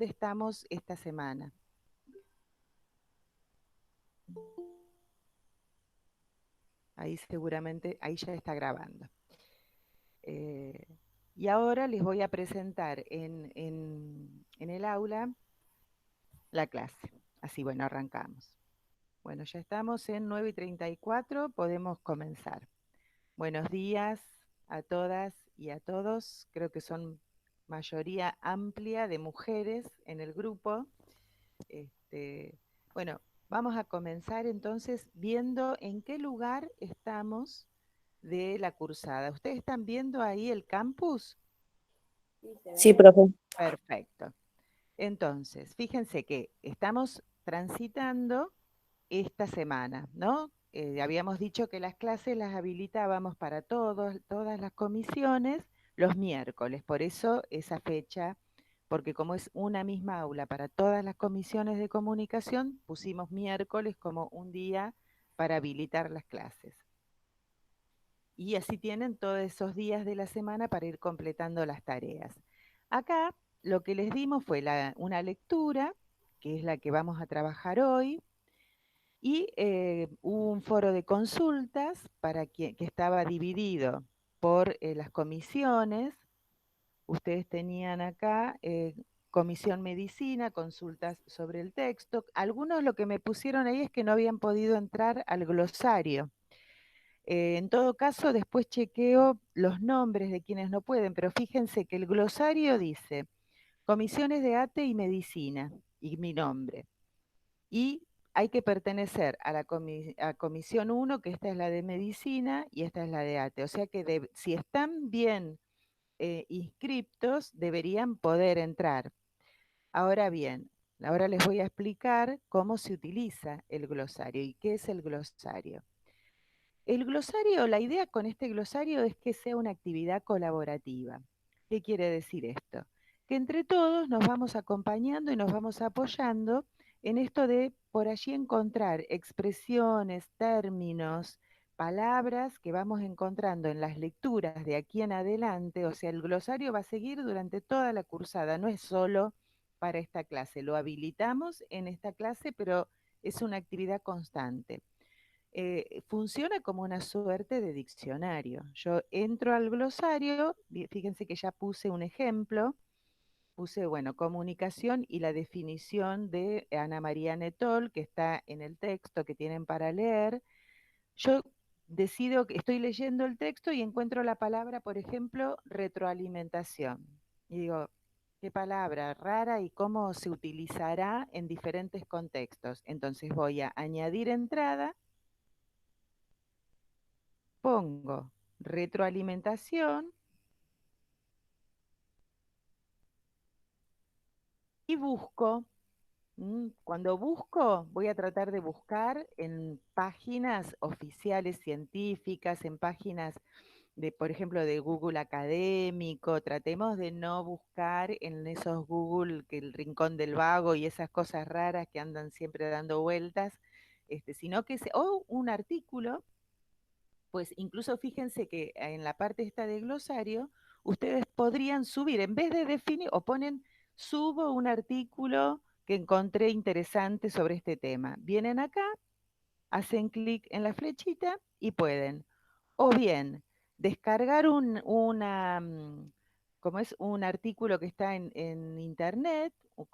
dónde estamos esta semana. Ahí seguramente, ahí ya está grabando. Y ahora les voy a presentar en el aula la clase. Así, bueno, arrancamos. Bueno, ya estamos en 9:34, podemos comenzar. Buenos días a todas y a todos. Creo que son mayoría amplia de mujeres en el grupo. Bueno, vamos a comenzar entonces viendo en qué lugar estamos de la cursada. ¿Ustedes están viendo ahí el campus? Sí, profe. Perfecto. Entonces, fíjense que estamos transitando esta semana, ¿no? Habíamos dicho que las clases las habilitábamos para todas las comisiones los miércoles, por eso esa fecha, porque como es una misma aula para todas las comisiones de comunicación, pusimos miércoles como un día para habilitar las clases. Y así tienen todos esos días de la semana para ir completando las tareas. Acá lo que les dimos fue una lectura, que es la que vamos a trabajar hoy, y hubo un foro de consultas que estaba dividido por las comisiones. Ustedes tenían acá comisión medicina, consultas sobre el texto. Algunos lo que me pusieron ahí es que no habían podido entrar al glosario. En todo caso, después chequeo los nombres de quienes no pueden, pero fíjense que el glosario dice comisiones de ATE y medicina, y mi nombre. Y hay que pertenecer a la comisión 1, que esta es la de medicina y esta es la de ATE. O sea que si están bien inscriptos, deberían poder entrar. Ahora bien, ahora les voy a explicar cómo se utiliza el glosario y qué es el glosario. El glosario, la idea con este glosario es que sea una actividad colaborativa. ¿Qué quiere decir esto? Que entre todos nos vamos acompañando y nos vamos apoyando en esto de por allí encontrar expresiones, términos, palabras que vamos encontrando en las lecturas de aquí en adelante. O sea, el glosario va a seguir durante toda la cursada, no es solo para esta clase. Lo habilitamos en esta clase, pero es una actividad constante. Funciona como una suerte de diccionario. Yo entro al glosario, fíjense que ya puse un ejemplo, puse, bueno, comunicación y la definición de Ana María Netol, que está en el texto que tienen para leer. Yo decido que estoy leyendo el texto y encuentro la palabra, por ejemplo, retroalimentación. Y digo, qué palabra rara y cómo se utilizará en diferentes contextos. Entonces voy a añadir entrada. Pongo retroalimentación y busco. Cuando busco, voy a tratar de buscar en páginas oficiales científicas, en páginas de, por ejemplo, de Google Académico. Tratemos de no buscar en esos Google, que el Rincón del Vago y esas cosas raras que andan siempre dando vueltas, sino que o un artículo. Pues incluso fíjense que en la parte esta de glosario, ustedes podrían subir, en vez de definir, o ponen, subo un artículo que encontré interesante sobre este tema. Vienen acá, hacen clic en la flechita y pueden. O bien, descargar como es un artículo que está en internet, o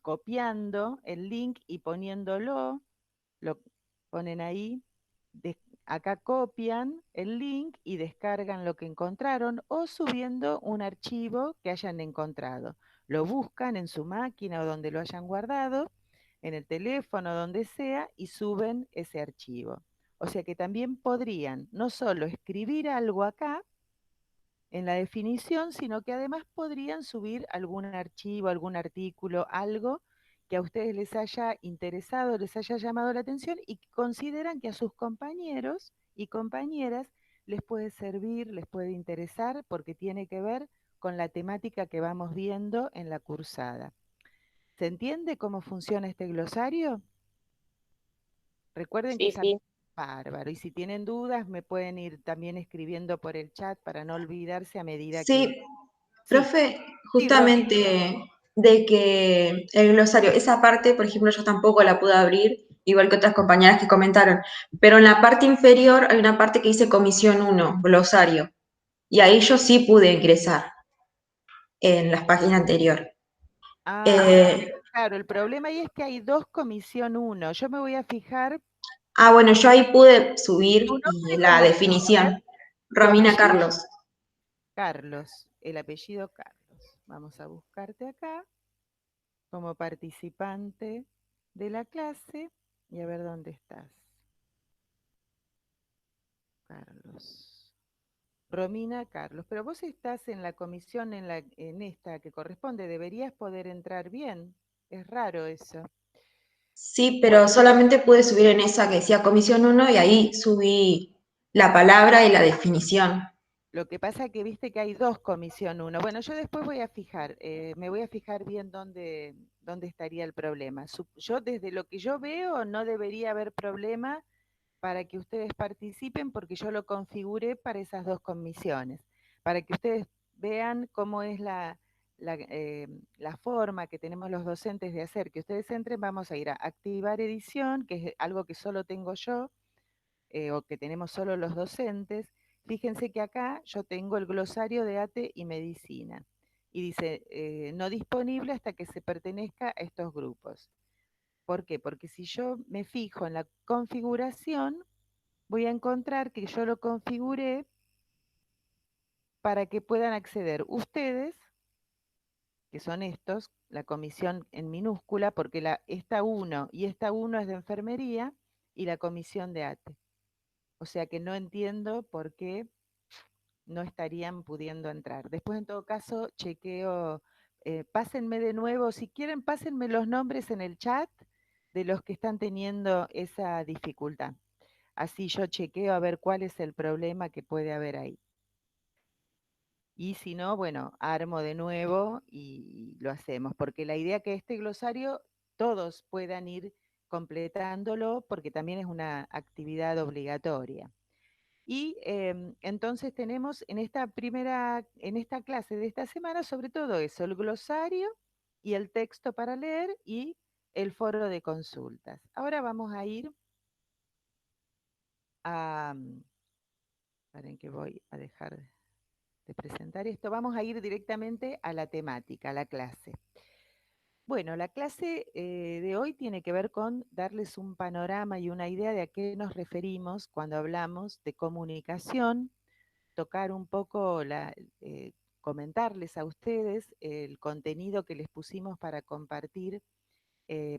copiando el link y poniéndolo, lo ponen ahí, acá copian el link y descargan lo que encontraron o subiendo un archivo que hayan encontrado. Lo buscan en su máquina o donde lo hayan guardado, en el teléfono, donde sea, y suben ese archivo. O sea que también podrían no solo escribir algo acá en la definición, sino que además podrían subir algún archivo, algún artículo, algo que a ustedes les haya interesado, les haya llamado la atención y que consideran que a sus compañeros y compañeras les puede servir, les puede interesar, porque tiene que ver con la temática que vamos viendo en la cursada. ¿Se entiende cómo funciona este glosario? Recuerden que Sí, es algo sí. bárbaro, y si tienen dudas me pueden ir también escribiendo por el chat para no olvidarse a medida que... Sí, Sí, profe, sí, Ros. justamente de que el glosario, esa parte, por ejemplo, yo tampoco la pude abrir, igual que otras compañeras que comentaron, pero en la parte inferior hay una parte que dice comisión 1, glosario, y ahí yo sí pude ingresar en la página anterior. Ah, claro, el problema ahí es que hay dos comisión uno. Yo me voy a fijar Bueno, yo ahí pude tu subir y nombre la como, a ver, definición. tu Romina apellido. Carlos. Carlos, el apellido Carlos. Vamos a buscarte acá como participante de la clase y a ver dónde estás. Carlos. Romina Carlos, pero vos estás en la comisión en esta que corresponde, deberías poder entrar bien. Es raro eso. Sí, Bueno, pero solamente pude subir en esa que decía comisión 1 y ahí subí la palabra y la definición. lo que pasa que viste que hay dos comisión uno. Bueno, yo después voy a fijar, me voy a fijar bien dónde estaría el problema. Yo desde lo que yo veo no debería haber problema para que ustedes participen porque yo lo configuré para esas dos comisiones, para que ustedes vean cómo es la forma que tenemos los docentes de hacer, que ustedes entren, vamos a ir a activar edición, que es algo que solo tengo yo, o que tenemos solo los docentes. Fíjense que acá yo tengo el glosario de ATE y medicina. Y dice, no disponible hasta que se pertenezca a estos grupos. ¿Por qué? Porque si yo me fijo en la configuración, voy a encontrar que yo lo configuré para que puedan acceder ustedes, que son estos, la comisión en minúscula, porque esta 1 y esta 1 es de enfermería, y la comisión de ATE. O sea que no entiendo por qué no estarían pudiendo entrar. Después, en todo caso, chequeo, pásenme de nuevo, si quieren, pásenme los nombres en el chat de los que están teniendo esa dificultad. Así yo chequeo a ver cuál es el problema que puede haber ahí. Y si no, bueno, armo de nuevo y lo hacemos, porque la idea que este glosario todos puedan ir completándolo, porque también es una actividad obligatoria. Y entonces tenemos en esta clase de esta semana, sobre todo eso, el glosario y el texto para leer y el foro de consultas. Ahora vamos a ir a, paren que voy a dejar de presentar esto, vamos a ir directamente a la temática, a la clase. Bueno, la clase de hoy tiene que ver con darles un panorama y una idea de a qué nos referimos cuando hablamos de comunicación, tocar un poco, comentarles a ustedes el contenido que les pusimos para compartir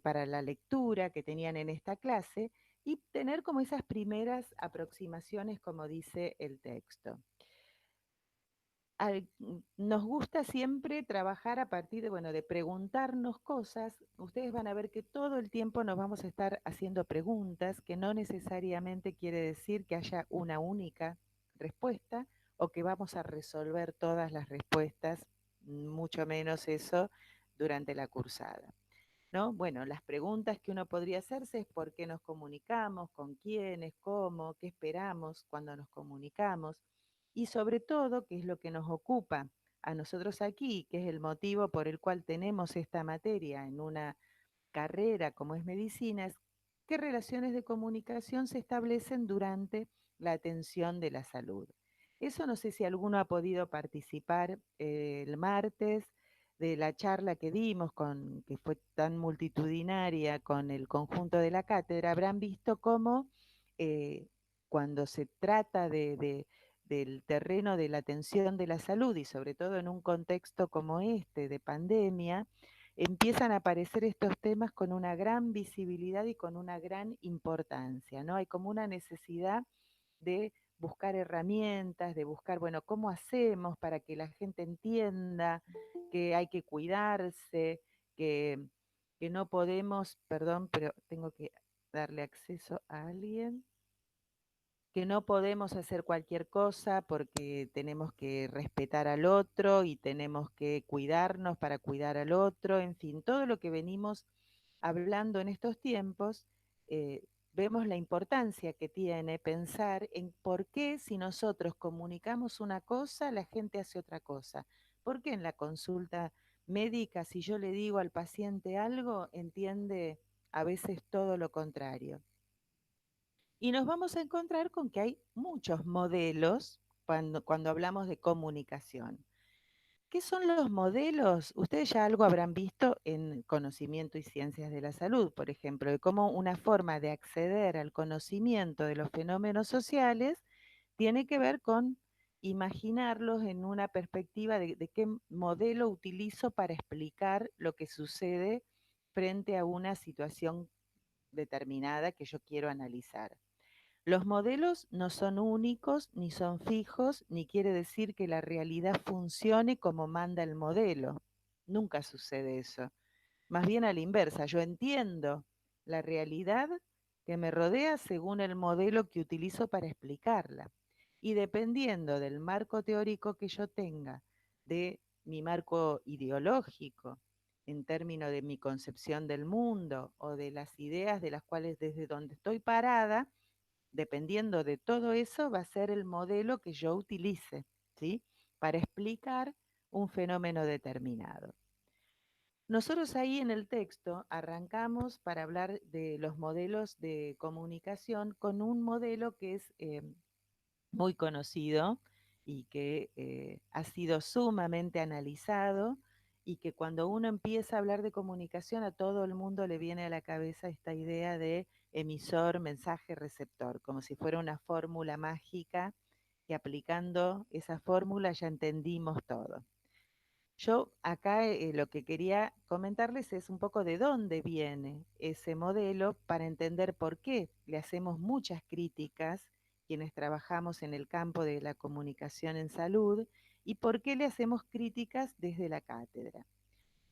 para la lectura que tenían en esta clase y tener como esas primeras aproximaciones, como dice el texto. Nos gusta siempre trabajar a partir de, bueno, de preguntarnos cosas. Ustedes van a ver que todo el tiempo nos vamos a estar haciendo preguntas, que no necesariamente quiere decir que haya una única respuesta o que vamos a resolver todas las respuestas, mucho menos eso durante la cursada, ¿no? Bueno, las preguntas que uno podría hacerse es por qué nos comunicamos, con quiénes, cómo, qué esperamos cuando nos comunicamos y sobre todo, qué es lo que nos ocupa a nosotros aquí, que es el motivo por el cual tenemos esta materia en una carrera como es medicina, es qué relaciones de comunicación se establecen durante la atención de la salud. Eso no sé si alguno ha podido participar el martes de la charla que dimos, que fue tan multitudinaria con el conjunto de la cátedra, habrán visto cómo eh, cuando se trata del terreno de la atención de la salud y sobre todo en un contexto como este de pandemia, empiezan a aparecer estos temas con una gran visibilidad y con una gran importancia, ¿no? Hay como una necesidad de buscar herramientas, de buscar, bueno, ¿cómo hacemos para que la gente entienda que hay que cuidarse, que, que no podemos, perdón, pero tengo que darle acceso a alguien, que no podemos hacer cualquier cosa porque tenemos que respetar al otro y tenemos que cuidarnos para cuidar al otro, en fin, todo lo que venimos hablando en estos tiempos, vemos la importancia que tiene pensar en por qué si nosotros comunicamos una cosa, la gente hace otra cosa. ¿Por qué en la consulta médica, si yo le digo al paciente algo, entiende a veces todo lo contrario. Y nos vamos a encontrar con que hay muchos modelos cuando hablamos de comunicación. ¿Qué son los modelos? Ustedes ya algo habrán visto en conocimiento y ciencias de la salud, por ejemplo, de cómo una forma de acceder al conocimiento de los fenómenos sociales tiene que ver con imaginarlos en una perspectiva de qué modelo utilizo para explicar lo que sucede frente a una situación determinada que yo quiero analizar. Los modelos no son únicos, ni son fijos, ni quiere decir que la realidad funcione como manda el modelo. Nunca sucede eso. Más bien a la inversa, yo entiendo la realidad que me rodea según el modelo que utilizo para explicarla. Y dependiendo del marco teórico que yo tenga, de mi marco ideológico, en términos de mi concepción del mundo o de las ideas de las cuales desde donde estoy parada, dependiendo de todo eso, va a ser el modelo que yo utilice, ¿sí? Para explicar un fenómeno determinado. Nosotros ahí en el texto arrancamos para hablar de los modelos de comunicación con un modelo que es muy conocido y que ha sido sumamente analizado y que cuando uno empieza a hablar de comunicación a todo el mundo le viene a la cabeza esta idea de emisor, mensaje, receptor, como si fuera una fórmula mágica que aplicando esa fórmula ya entendimos todo. Yo acá lo que quería comentarles es un poco de dónde viene ese modelo para entender por qué le hacemos muchas críticas quienes trabajamos en el campo de la comunicación en salud y por qué le hacemos críticas desde la cátedra.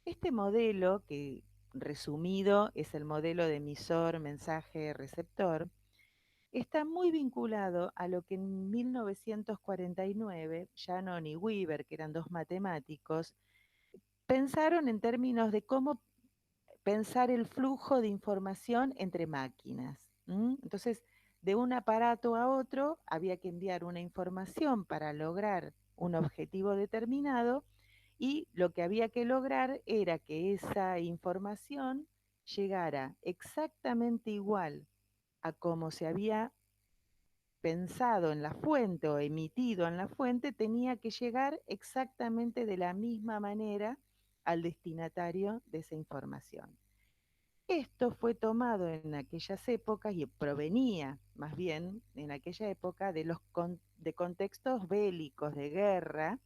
Este modelo, que resumido es el modelo de emisor, mensaje, receptor, está muy vinculado a lo que en 1949 Shannon y Weaver, que eran dos matemáticos, pensaron en términos de cómo pensar el flujo de información entre máquinas. Entonces, de un aparato a otro había que enviar una información para lograr un objetivo determinado y lo que había que lograr era que esa información llegara exactamente igual a como se había pensado en la fuente o emitido en la fuente, tenía que llegar exactamente de la misma manera al destinatario de esa información. Esto fue tomado en aquellas épocas y provenía más bien en aquella época de contextos bélicos, de guerra,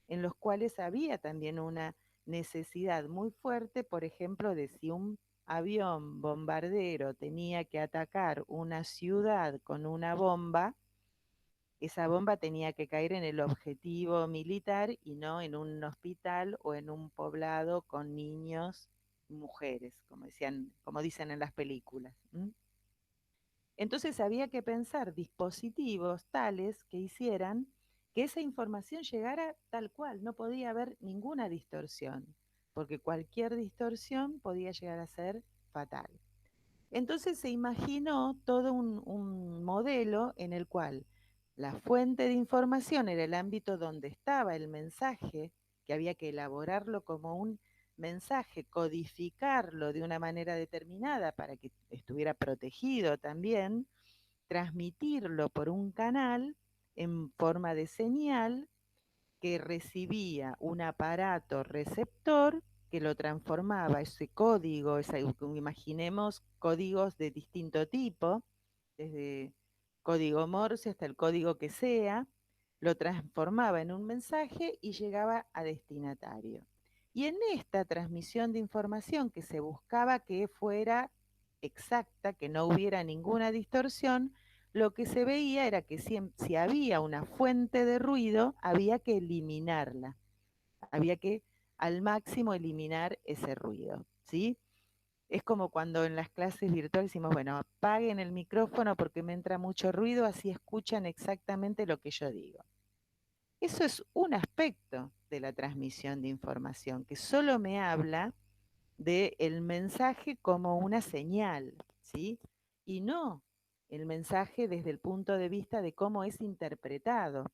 en los cuales había también una necesidad muy fuerte, por ejemplo, de si un avión bombardero tenía que atacar una ciudad con una bomba, esa bomba tenía que caer en el objetivo militar y no en un hospital o en un poblado con niños, mujeres, como dicen en las películas. Entonces había que pensar dispositivos tales que hicieran que esa información llegara tal cual, no podía haber ninguna distorsión, porque cualquier distorsión podía llegar a ser fatal. Entonces se imaginó todo un modelo en el cual la fuente de información era el ámbito donde estaba el mensaje, que había que elaborarlo como un mensaje, codificarlo de una manera determinada para que estuviera protegido también, transmitirlo por un canal en forma de señal que recibía un aparato receptor que lo transformaba ese código, imaginemos códigos de distinto tipo, desde código Morse hasta el código que sea, lo transformaba en un mensaje y llegaba a destinatario. Y en esta transmisión de información que se buscaba que fuera exacta, que no hubiera ninguna distorsión, lo que se veía era que si había una fuente de ruido, había que eliminarla, había que al máximo eliminar ese ruido, ¿sí? Es como cuando en las clases virtuales decimos, bueno, apaguen el micrófono porque me entra mucho ruido, así escuchan exactamente lo que yo digo. Eso es un aspecto de la transmisión de información, que solo me habla del mensaje como una señal, ¿sí? Y no el mensaje desde el punto de vista de cómo es interpretado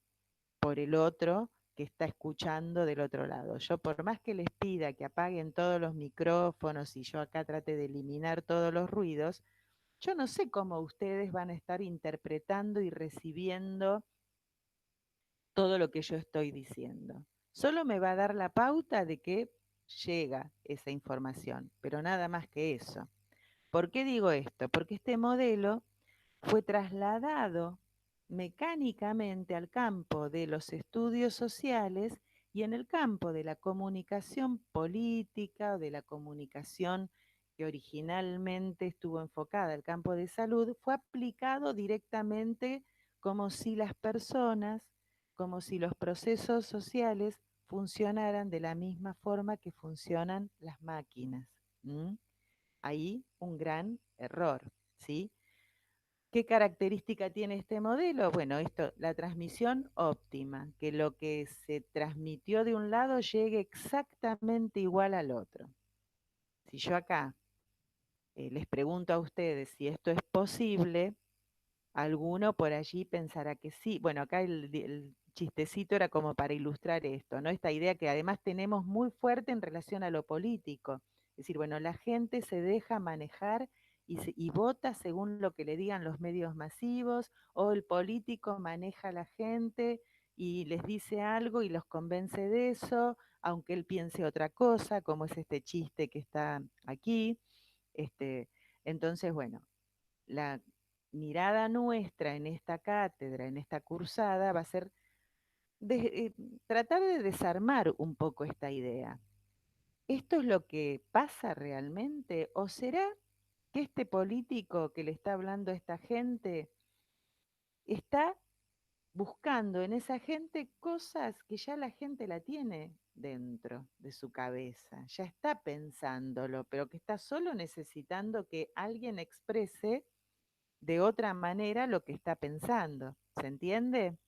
por el otro que está escuchando del otro lado. Yo por más que les pida que apaguen todos los micrófonos y yo acá trate de eliminar todos los ruidos, yo no sé cómo ustedes van a estar interpretando y recibiendo todo lo que yo estoy diciendo. Solo me va a dar la pauta de que llega esa información, pero nada más que eso. ¿Por qué digo esto? Porque este modelo fue trasladado mecánicamente al campo de los estudios sociales y en el campo de la comunicación política o de la comunicación que originalmente estuvo enfocada al campo de salud, fue aplicado directamente como si las personas, como si los procesos sociales funcionaran de la misma forma que funcionan las máquinas. ¿Mm? Ahí un gran error, ¿sí? ¿Qué característica tiene este modelo? Bueno, esto, la transmisión óptima, que lo que se transmitió de un lado llegue exactamente igual al otro. Si yo acá les pregunto a ustedes si esto es posible, alguno por allí pensará que sí. Bueno, acá el chistecito era como para ilustrar esto, ¿no? Esta idea que además tenemos muy fuerte en relación a lo político. Es decir, bueno, la gente se deja manejar y vota según lo que le digan los medios masivos, o el político maneja a la gente y les dice algo y los convence de eso, aunque él piense otra cosa, como es este chiste que está aquí. Este, entonces, bueno, la mirada nuestra en esta cátedra, en esta cursada, va a ser de, tratar de desarmar un poco esta idea. ¿Esto es lo que pasa realmente? ¿O será que este político que le está hablando a esta gente está buscando en esa gente cosas que ya la gente la tiene dentro de su cabeza, ya está pensándolo, pero que está solo necesitando que alguien exprese de otra manera lo que está pensando? ¿Se entiende?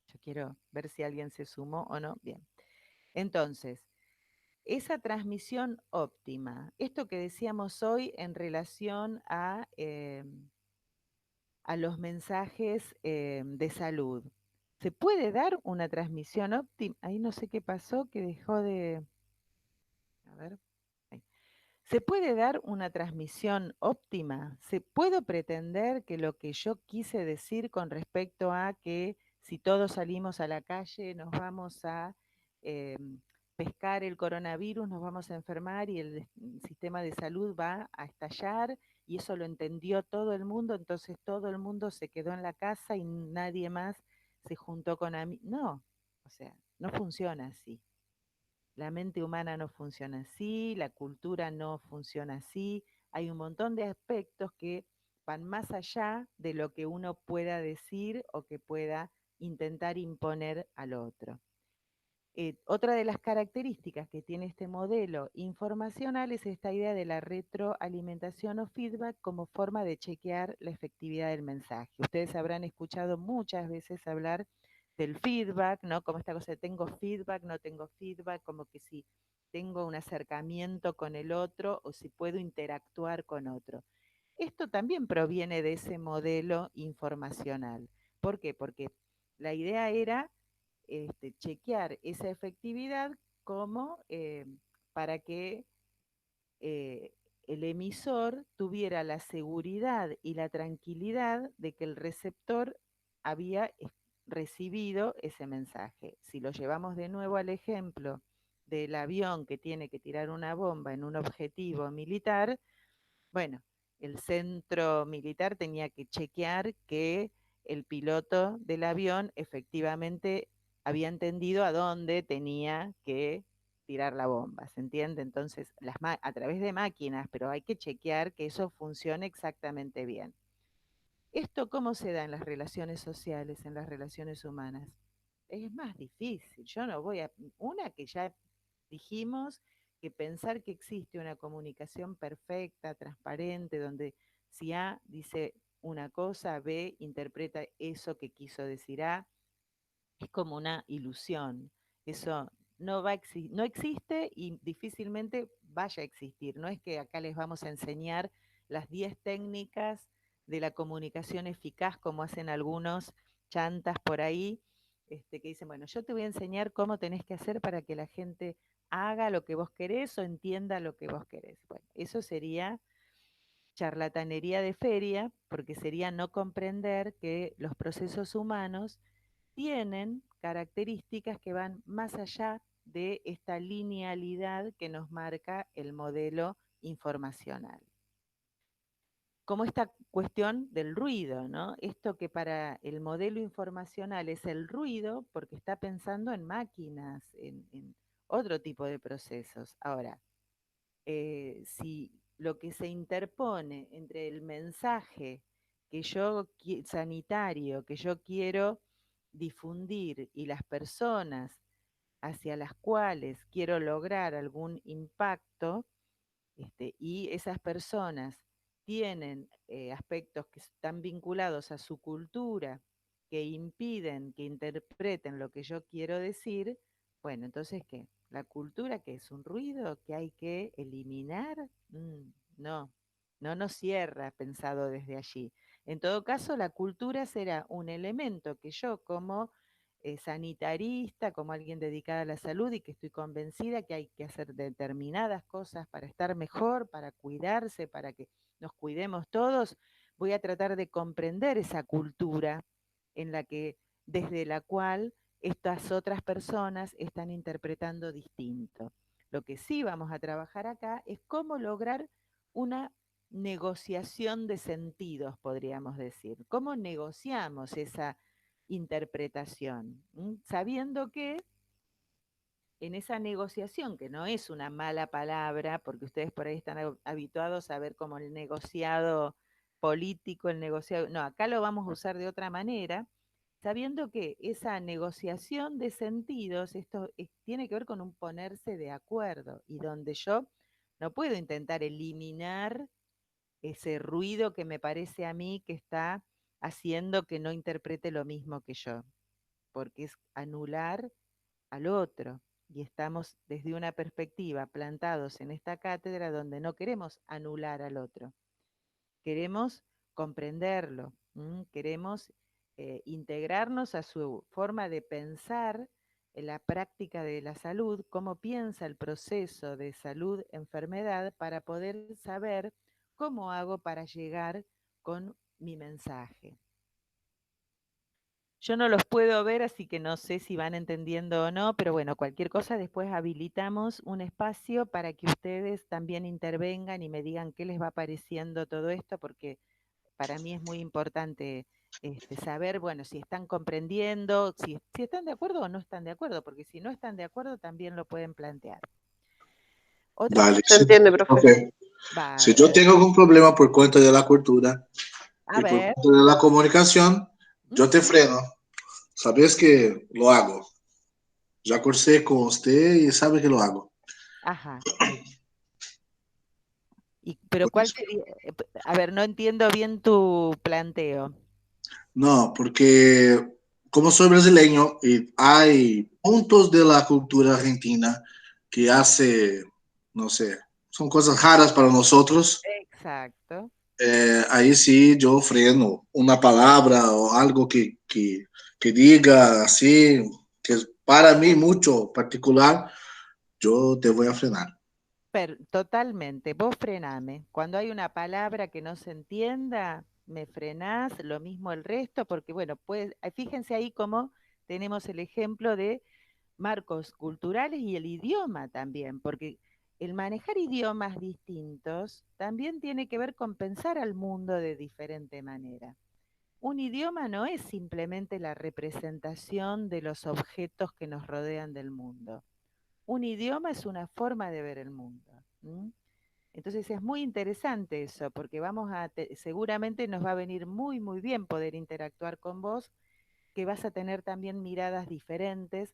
Yo quiero ver si alguien se sumó o no. Bien. Entonces, esa transmisión óptima, esto que decíamos hoy en relación a los mensajes de salud, ¿se puede dar una transmisión óptima? Ahí no sé qué pasó, que dejó de... A ver. Ahí. ¿Se puede dar una transmisión óptima? ¿Se puede pretender que lo que yo quise decir con respecto a que si todos salimos a la calle nos vamos a eh, pescar el coronavirus, nos vamos a enfermar y el sistema de salud va a estallar y eso lo entendió todo el mundo, entonces todo el mundo se quedó en la casa y nadie más se juntó con amigos? No, o sea, no funciona así. La mente humana no funciona así, la cultura no funciona así. Hay un montón de aspectos que van más allá de lo que uno pueda decir o que pueda intentar imponer al otro. Otra de las características que tiene este modelo informacional es esta idea de la retroalimentación o feedback como forma de chequear la efectividad del mensaje. Ustedes habrán escuchado muchas veces hablar del feedback, ¿no? Como esta cosa de tengo feedback, no tengo feedback, como que si tengo un acercamiento con el otro o si puedo interactuar con otro. Esto también proviene de ese modelo informacional. ¿Por qué? Porque la idea era chequear esa efectividad como para que eh, el emisor tuviera la seguridad y la tranquilidad de que el receptor había recibido ese mensaje. Si lo llevamos de nuevo al ejemplo del avión que tiene que tirar una bomba en un objetivo militar, bueno, el centro militar tenía que chequear que el piloto del avión efectivamente había entendido a dónde tenía que tirar la bomba, ¿se entiende? Entonces, a través de máquinas, pero hay que chequear que eso funcione exactamente bien. ¿Esto cómo se da en las relaciones sociales, en las relaciones humanas? Es más difícil. Yo no voy a... Una que ya dijimos que pensar que existe una comunicación perfecta, transparente, donde si A dice una cosa, B interpreta eso que quiso decir A, es como una ilusión. Eso no existe y difícilmente vaya a existir. No es que acá les vamos a enseñar las 10 técnicas de la comunicación eficaz como hacen algunos chantas por ahí, que dicen, bueno, yo te voy a enseñar cómo tenés que hacer para que la gente haga lo que vos querés o entienda lo que vos querés. Bueno, eso sería charlatanería de feria, porque sería no comprender que los procesos humanos tienen características que van más allá de esta linealidad que nos marca el modelo informacional. Como esta cuestión del ruido, ¿no? Esto que para el modelo informacional es el ruido porque está pensando en máquinas, en otro tipo de procesos. Ahora, si lo que se interpone entre el mensaje que sanitario que yo quiero difundir y las personas hacia las cuales quiero lograr algún impacto, y esas personas tienen aspectos que están vinculados a su cultura, que impiden que interpreten lo que yo quiero decir, bueno, entonces, ¿qué? ¿La cultura que es un ruido que hay que eliminar? No, no nos cierra pensado desde allí. En todo caso, la cultura será un elemento que yo como sanitarista, como alguien dedicada a la salud y que estoy convencida que hay que hacer determinadas cosas para estar mejor, para cuidarse, para que nos cuidemos todos, voy a tratar de comprender esa cultura en la que, desde la cual estas otras personas están interpretando distinto. Lo que sí vamos a trabajar acá es cómo lograr una negociación de sentidos, podríamos decir. ¿Cómo negociamos esa interpretación? Sabiendo que en esa negociación, que no es una mala palabra, porque ustedes por ahí están habituados a ver como el negociado político, el negociado, no, acá lo vamos a usar de otra manera, sabiendo que esa negociación de sentidos, esto tiene que ver con un ponerse de acuerdo, y donde yo no puedo intentar eliminar ese ruido que me parece a mí que está haciendo que no interprete lo mismo que yo, porque es anular al otro. Y estamos desde una perspectiva plantados en esta cátedra donde no queremos anular al otro, queremos comprenderlo, queremos integrarnos a su forma de pensar en la práctica de la salud, cómo piensa el proceso de salud-enfermedad para poder saber cómo hago para llegar con mi mensaje. Yo no los puedo ver, así que no sé si van entendiendo o no, pero bueno, cualquier cosa después habilitamos un espacio para que ustedes también intervengan y me digan qué les va pareciendo todo esto, porque para mí es muy importante saber, bueno, si están comprendiendo, si están de acuerdo o no están de acuerdo, porque si no están de acuerdo también lo pueden plantear. Otra Vale, cosa, se entiende, profe. Okay. Si yo bárbaro. tengo algún problema por cuenta de la cultura A y por ver. cuenta de la comunicación, yo te Ujú. freno. Sabes que lo hago. Ya cursé con usted y sabe que lo hago. Ajá. Pero Por ¿cuál eso. sería? A ver, no entiendo bien tu planteo. No, porque como soy brasileño y hay puntos de la cultura argentina que hace, no sé, son cosas raras para nosotros. Exacto. Ahí sí yo freno una palabra o algo que diga así, que es para mí mucho particular, yo te voy a frenar. Totalmente, vos frename. Cuando hay una palabra que no se entienda, me frenás, lo mismo el resto, porque bueno, pues fíjense ahí cómo tenemos el ejemplo de marcos culturales y el idioma también, porque el manejar idiomas distintos también tiene que ver con pensar al mundo de diferente manera. Un idioma no es simplemente la representación de los objetos que nos rodean del mundo. Un idioma es una forma de ver el mundo. Entonces es muy interesante eso, porque seguramente nos va a venir muy, muy bien poder interactuar con vos, que vas a tener también miradas diferentes.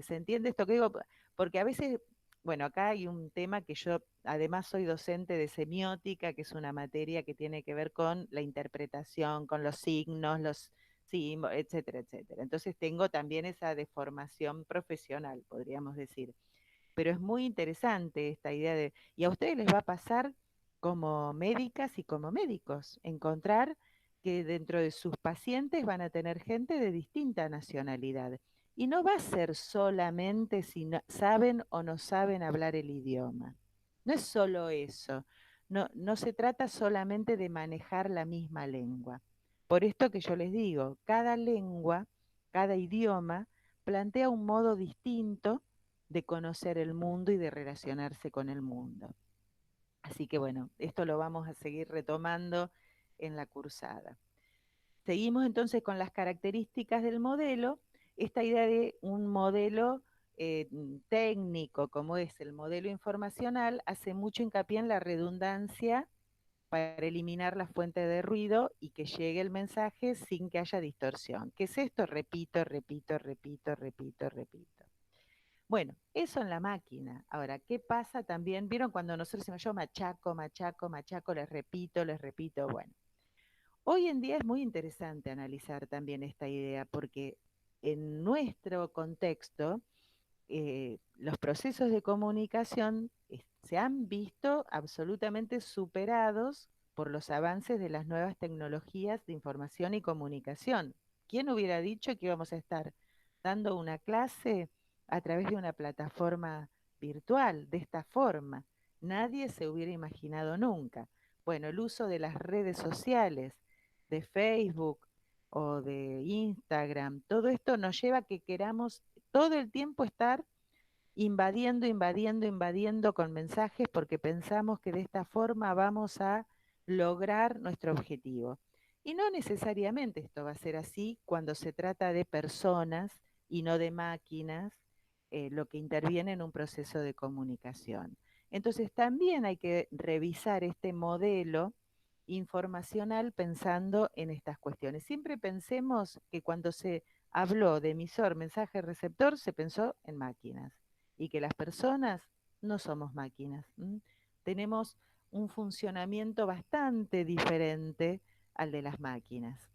¿Se entiende esto que digo? Porque a veces, bueno, acá hay un tema que yo además soy docente de semiótica, que es una materia que tiene que ver con la interpretación, con los signos, los símbolos, etcétera, etcétera. Entonces tengo también esa deformación profesional, podríamos decir. Pero es muy interesante esta idea y a ustedes les va a pasar como médicas y como médicos, encontrar que dentro de sus pacientes van a tener gente de distinta nacionalidad. Y no va a ser solamente si saben o no saben hablar el idioma. No es solo eso. No se trata solamente de manejar la misma lengua. Por esto que yo les digo, cada lengua, cada idioma, plantea un modo distinto de conocer el mundo y de relacionarse con el mundo. Así que bueno, esto lo vamos a seguir retomando en la cursada. Seguimos entonces con las características del modelo, esta idea de un modelo técnico como es el modelo informacional hace mucho hincapié en la redundancia para eliminar la fuente de ruido y que llegue el mensaje sin que haya distorsión. ¿Qué es esto? Repito, repito, repito, repito, repito. Bueno, eso en la máquina. Ahora, ¿qué pasa también? ¿Vieron cuando nosotros decimos yo machaco, machaco, machaco, les repito, les repito? Bueno, hoy en día es muy interesante analizar también esta idea porque en nuestro contexto los procesos de comunicación se han visto absolutamente superados por los avances de las nuevas tecnologías de información y comunicación. ¿Quién hubiera dicho que íbamos a estar dando una clase a través de una plataforma virtual de esta forma? Nadie se hubiera imaginado nunca. Bueno, el uso de las redes sociales, de Facebook o de Instagram, todo esto nos lleva a que queramos todo el tiempo estar invadiendo, invadiendo, invadiendo con mensajes porque pensamos que de esta forma vamos a lograr nuestro objetivo. Y no necesariamente esto va a ser así cuando se trata de personas y no de máquinas, lo que interviene en un proceso de comunicación. Entonces también hay que revisar este modelo informacional pensando en estas cuestiones. Siempre pensemos que cuando se habló de emisor, mensaje, receptor, se pensó en máquinas y que las personas no somos máquinas. Tenemos un funcionamiento bastante diferente al de las máquinas.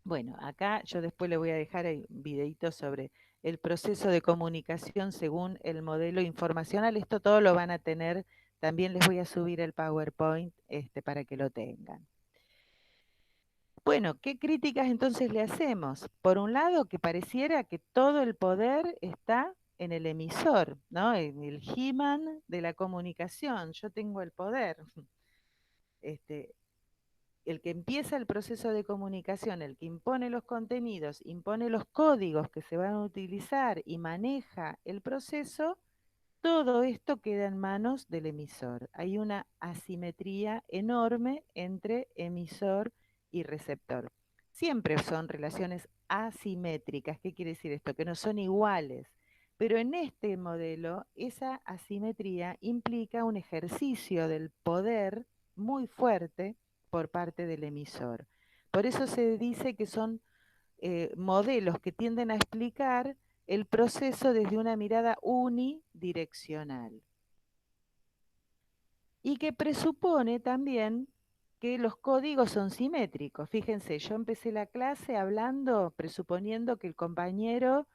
Bueno, acá yo después le voy a dejar un videito sobre el proceso de comunicación según el modelo informacional. Esto todo lo van a tener, también les voy a subir el PowerPoint para que lo tengan. Bueno, ¿qué críticas entonces le hacemos? Por un lado, que pareciera que todo el poder está en el emisor, ¿no? En el He-Man de la comunicación. Yo tengo el poder. Este, el que empieza el proceso de comunicación, el que impone los contenidos, impone los códigos que se van a utilizar y maneja el proceso, todo esto queda en manos del emisor. Hay una asimetría enorme entre emisor y receptor. Siempre son relaciones asimétricas. ¿Qué quiere decir esto? Que no son iguales. Pero en este modelo, esa asimetría implica un ejercicio del poder muy fuerte por parte del emisor. Por eso se dice que son modelos que tienden a explicar el proceso desde una mirada unidireccional y que presupone también que los códigos son simétricos. Fíjense, yo empecé la clase hablando, presuponiendo que el compañero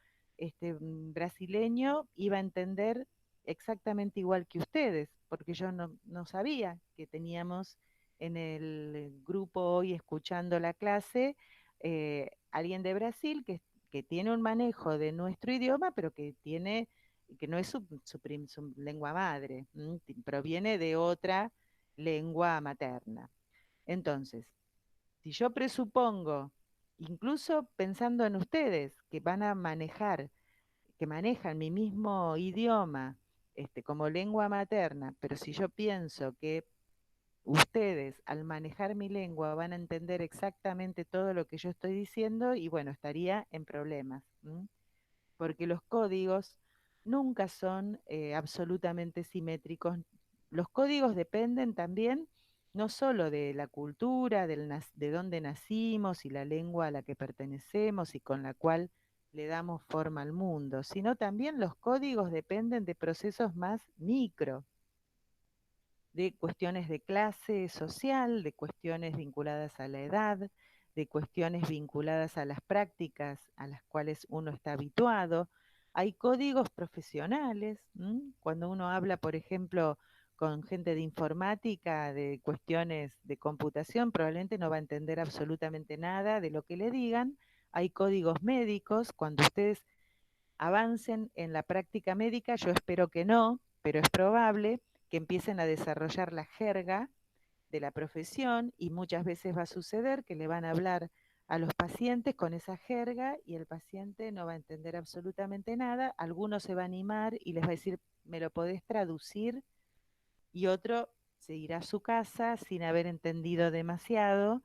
brasileño iba a entender exactamente igual que ustedes, porque yo no sabía que teníamos en el grupo hoy escuchando la clase alguien de Brasil que tiene un manejo de nuestro idioma, pero que no es su lengua madre, proviene de otra lengua materna. Entonces, si yo presupongo, incluso pensando en ustedes, que van a manejar, que manejan mi mismo idioma como lengua materna, pero si yo pienso que ustedes al manejar mi lengua van a entender exactamente todo lo que yo estoy diciendo, y bueno, estaría en problemas. Porque los códigos nunca son absolutamente simétricos. Los códigos dependen también no solo de la cultura, de dónde nacimos y la lengua a la que pertenecemos y con la cual le damos forma al mundo, sino también los códigos dependen de procesos más micro, de cuestiones de clase social, de cuestiones vinculadas a la edad, de cuestiones vinculadas a las prácticas a las cuales uno está habituado. Hay códigos profesionales, cuando uno habla, por ejemplo, con gente de informática, de cuestiones de computación, probablemente no va a entender absolutamente nada de lo que le digan. Hay códigos médicos, cuando ustedes avancen en la práctica médica, yo espero que no, pero es probable que empiecen a desarrollar la jerga de la profesión y muchas veces va a suceder que le van a hablar a los pacientes con esa jerga y el paciente no va a entender absolutamente nada. Algunos se va a animar y les va a decir, ¿me lo podés traducir? Y otro se irá a su casa sin haber entendido demasiado,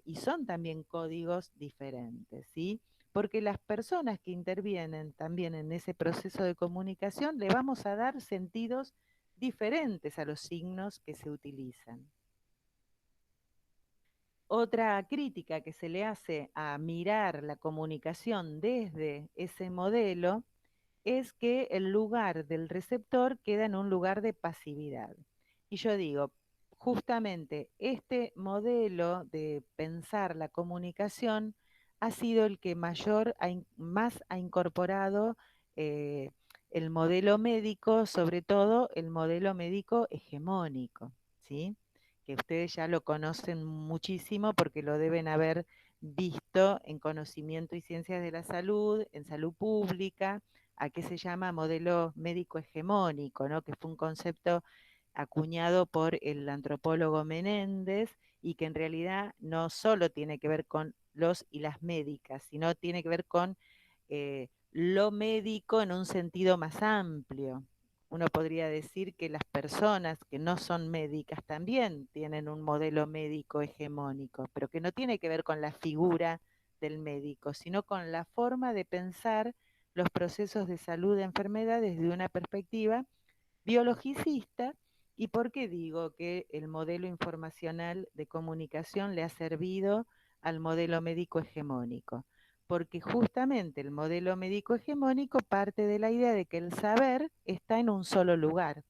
y son también códigos diferentes, ¿sí? Porque las personas que intervienen también en ese proceso de comunicación le vamos a dar sentidos diferentes a los signos que se utilizan. Otra crítica que se le hace a mirar la comunicación desde ese modelo es que el lugar del receptor queda en un lugar de pasividad. Y yo digo, justamente este modelo de pensar la comunicación ha sido el que más ha incorporado eh, el modelo médico, sobre todo el modelo médico hegemónico, ¿sí? Que ustedes ya lo conocen muchísimo porque lo deben haber visto en conocimiento y ciencias de la salud, en salud pública, a qué se llama modelo médico hegemónico, ¿no? Que fue un concepto acuñado por el antropólogo Menéndez y que en realidad no solo tiene que ver con los y las médicas, sino tiene que ver con lo médico en un sentido más amplio. Uno podría decir que las personas que no son médicas también tienen un modelo médico hegemónico, pero que no tiene que ver con la figura del médico, sino con la forma de pensar los procesos de salud de enfermedad desde una perspectiva biologicista. ¿Y por qué digo que el modelo informacional de comunicación le ha servido al modelo médico hegemónico? Porque justamente el modelo médico hegemónico parte de la idea de que el saber está en un solo lugar,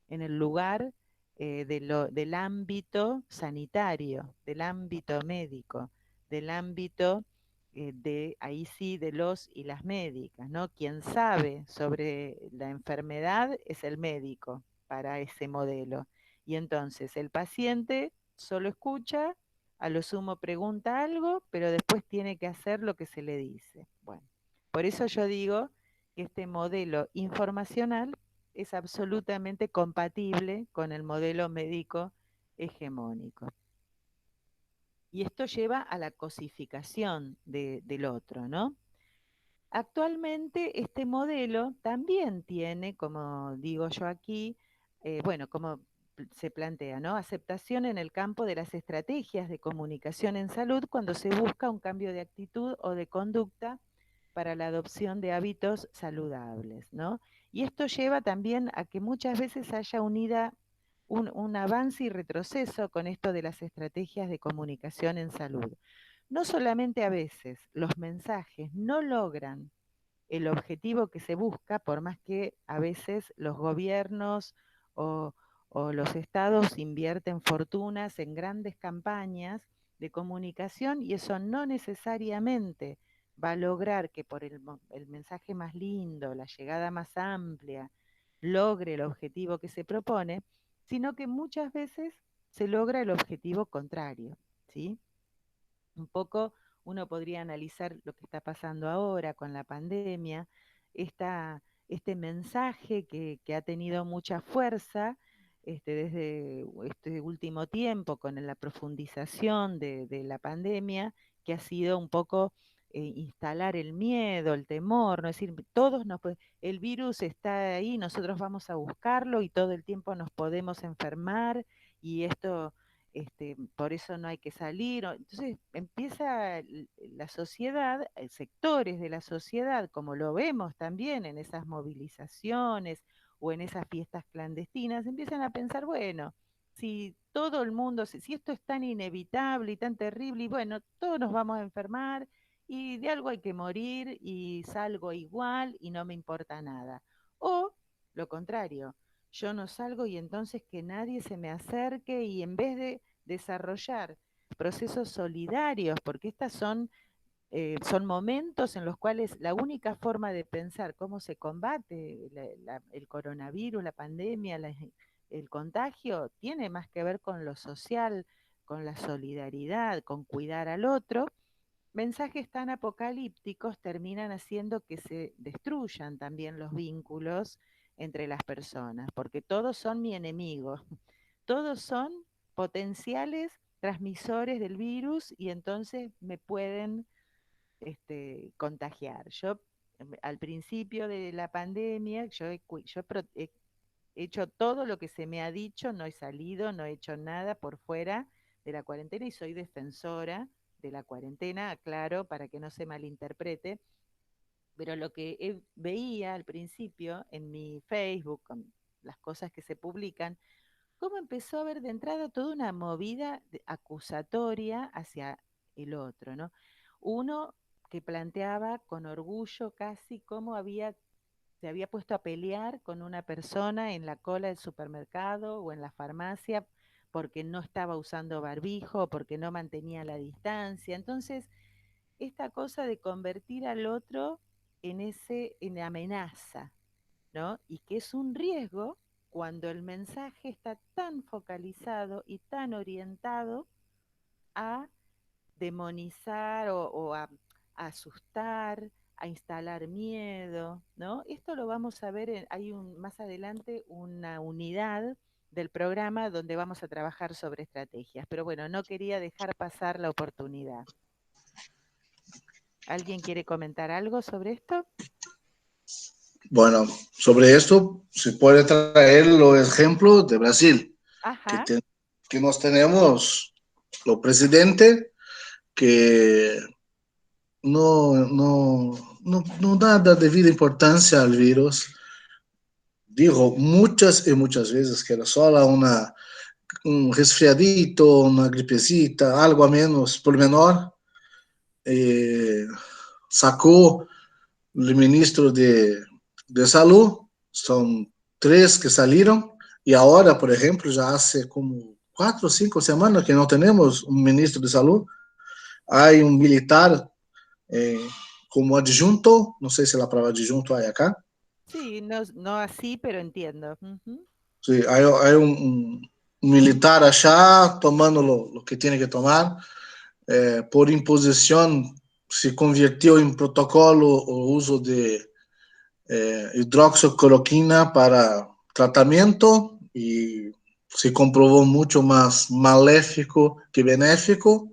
en el lugar del ámbito sanitario, del ámbito médico, del ámbito ahí sí, de los y las médicas, ¿no? Quien sabe sobre la enfermedad es el médico para ese modelo. Y entonces el paciente solo escucha, a lo sumo pregunta algo, pero después tiene que hacer lo que se le dice. Bueno, por eso yo digo que este modelo informacional es absolutamente compatible con el modelo médico hegemónico. Y esto lleva a la cosificación del otro, ¿no? Actualmente este modelo también tiene, como digo yo aquí, bueno, como se plantea, ¿no? Aceptación en el campo de las estrategias de comunicación en salud cuando se busca un cambio de actitud o de conducta para la adopción de hábitos saludables, ¿no? Y esto lleva también a que muchas veces haya unida un avance y retroceso con esto de las estrategias de comunicación en salud. No solamente a veces los mensajes no logran el objetivo que se busca, por más que a veces los gobiernos o, o los estados invierten fortunas en grandes campañas de comunicación y eso no necesariamente va a lograr que por el mensaje más lindo, la llegada más amplia, logre el objetivo que se propone, sino que muchas veces se logra el objetivo contrario, ¿sí? Un poco uno podría analizar lo que está pasando ahora con la pandemia, este mensaje que ha tenido mucha fuerza desde este último tiempo con la profundización de la pandemia, que ha sido un poco instalar el miedo, el temor, ¿no? Es decir, el virus está ahí, nosotros vamos a buscarlo y todo el tiempo nos podemos enfermar y esto por eso no hay que salir. Entonces empieza la sociedad, sectores de la sociedad, como lo vemos también en esas movilizaciones o en esas fiestas clandestinas, empiezan a pensar, bueno, si todo el mundo, si esto es tan inevitable y tan terrible, y bueno, todos nos vamos a enfermar y de algo hay que morir y salgo igual y no me importa nada. O lo contrario, yo no salgo y entonces que nadie se me acerque y en vez de desarrollar procesos solidarios, porque son momentos en los cuales la única forma de pensar cómo se combate el coronavirus, la pandemia, el contagio tiene más que ver con lo social, con la solidaridad, con cuidar al otro, mensajes tan apocalípticos terminan haciendo que se destruyan también los vínculos entre las personas, porque todos son mi enemigo, todos son potenciales transmisores del virus y entonces me pueden contagiar. Yo al principio de la pandemia, he hecho todo lo que se me ha dicho, no he salido, no he hecho nada por fuera de la cuarentena y soy defensora de la cuarentena, aclaro, para que no se malinterprete, pero lo que veía al principio en mi Facebook, con las cosas que se publican, cómo empezó a haber de entrada toda una movida acusatoria hacia el otro, ¿no? Uno que planteaba con orgullo casi cómo se había puesto a pelear con una persona en la cola del supermercado o en la farmacia porque no estaba usando barbijo, porque no mantenía la distancia. Entonces, esta cosa de convertir al otro en amenaza, ¿no? Y que es un riesgo cuando el mensaje está tan focalizado y tan orientado a demonizar a asustar, a instalar miedo, ¿no? Esto lo vamos a ver, más adelante una unidad del programa donde vamos a trabajar sobre estrategias. Pero bueno, no quería dejar pasar la oportunidad. ¿Alguien quiere comentar algo sobre esto? Bueno, sobre esto se puede traer los ejemplos de Brasil, que, Ajá. que nos tenemos los presidentes que no da devida importância al vírus. Dijo muchas y muchas veces que era solo un resfriadito, una gripecita, algo a menos, por menor. Sacó el ministro de Salud, son tres que salieron, y ahora, por ejemplo, ya hace como 4 o 5 semanas que no tenemos un ministro de Salud. Hay un militar como adjunto, no sé si la palabra adjunto hay acá. Sí, no, no así, pero entiendo. Ujú. Sí, hay un militar allá tomando lo que tiene que tomar. Por imposición se convirtió en protocolo el uso de hidroxicloroquina para tratamiento y se comprobó mucho más maléfico que benéfico.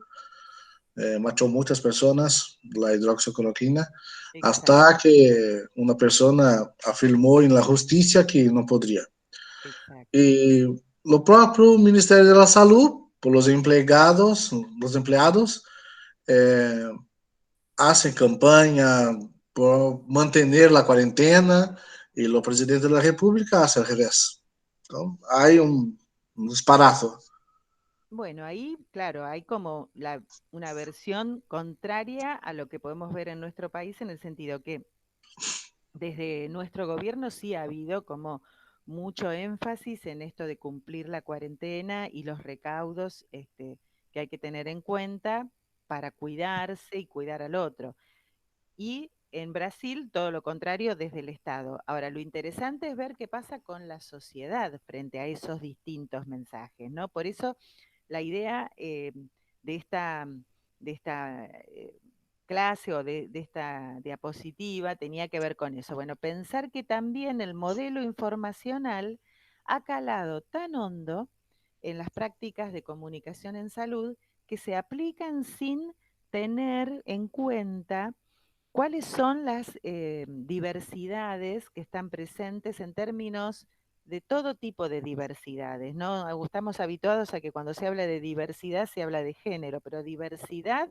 Mató muchas personas la hidroxicloroquina, Exacto, hasta que una persona afirmó en la justicia que no podría. exacto. Y lo propio Ministerio de la Salud, por los empleados eh, hacen campaña por mantener la cuarentena y el presidente de la República hace al revés. Entonces, hay un disparazo. Bueno, ahí, claro, hay como una versión contraria a lo que podemos ver en nuestro país en el sentido que desde nuestro gobierno sí ha habido como mucho énfasis en esto de cumplir la cuarentena y los recaudos que hay que tener en cuenta para cuidarse y cuidar al otro. Y en Brasil todo lo contrario desde el Estado. Ahora, lo interesante es ver qué pasa con la sociedad frente a esos distintos mensajes, ¿no? Por eso la idea de esta, de esta clase o de esta diapositiva tenía que ver con eso. Bueno, pensar que también el modelo informacional ha calado tan hondo en las prácticas de comunicación en salud que se aplican sin tener en cuenta cuáles son las diversidades que están presentes en términos de todo tipo de diversidades, ¿no? Estamos habituados a que cuando se habla de diversidad se habla de género, pero diversidad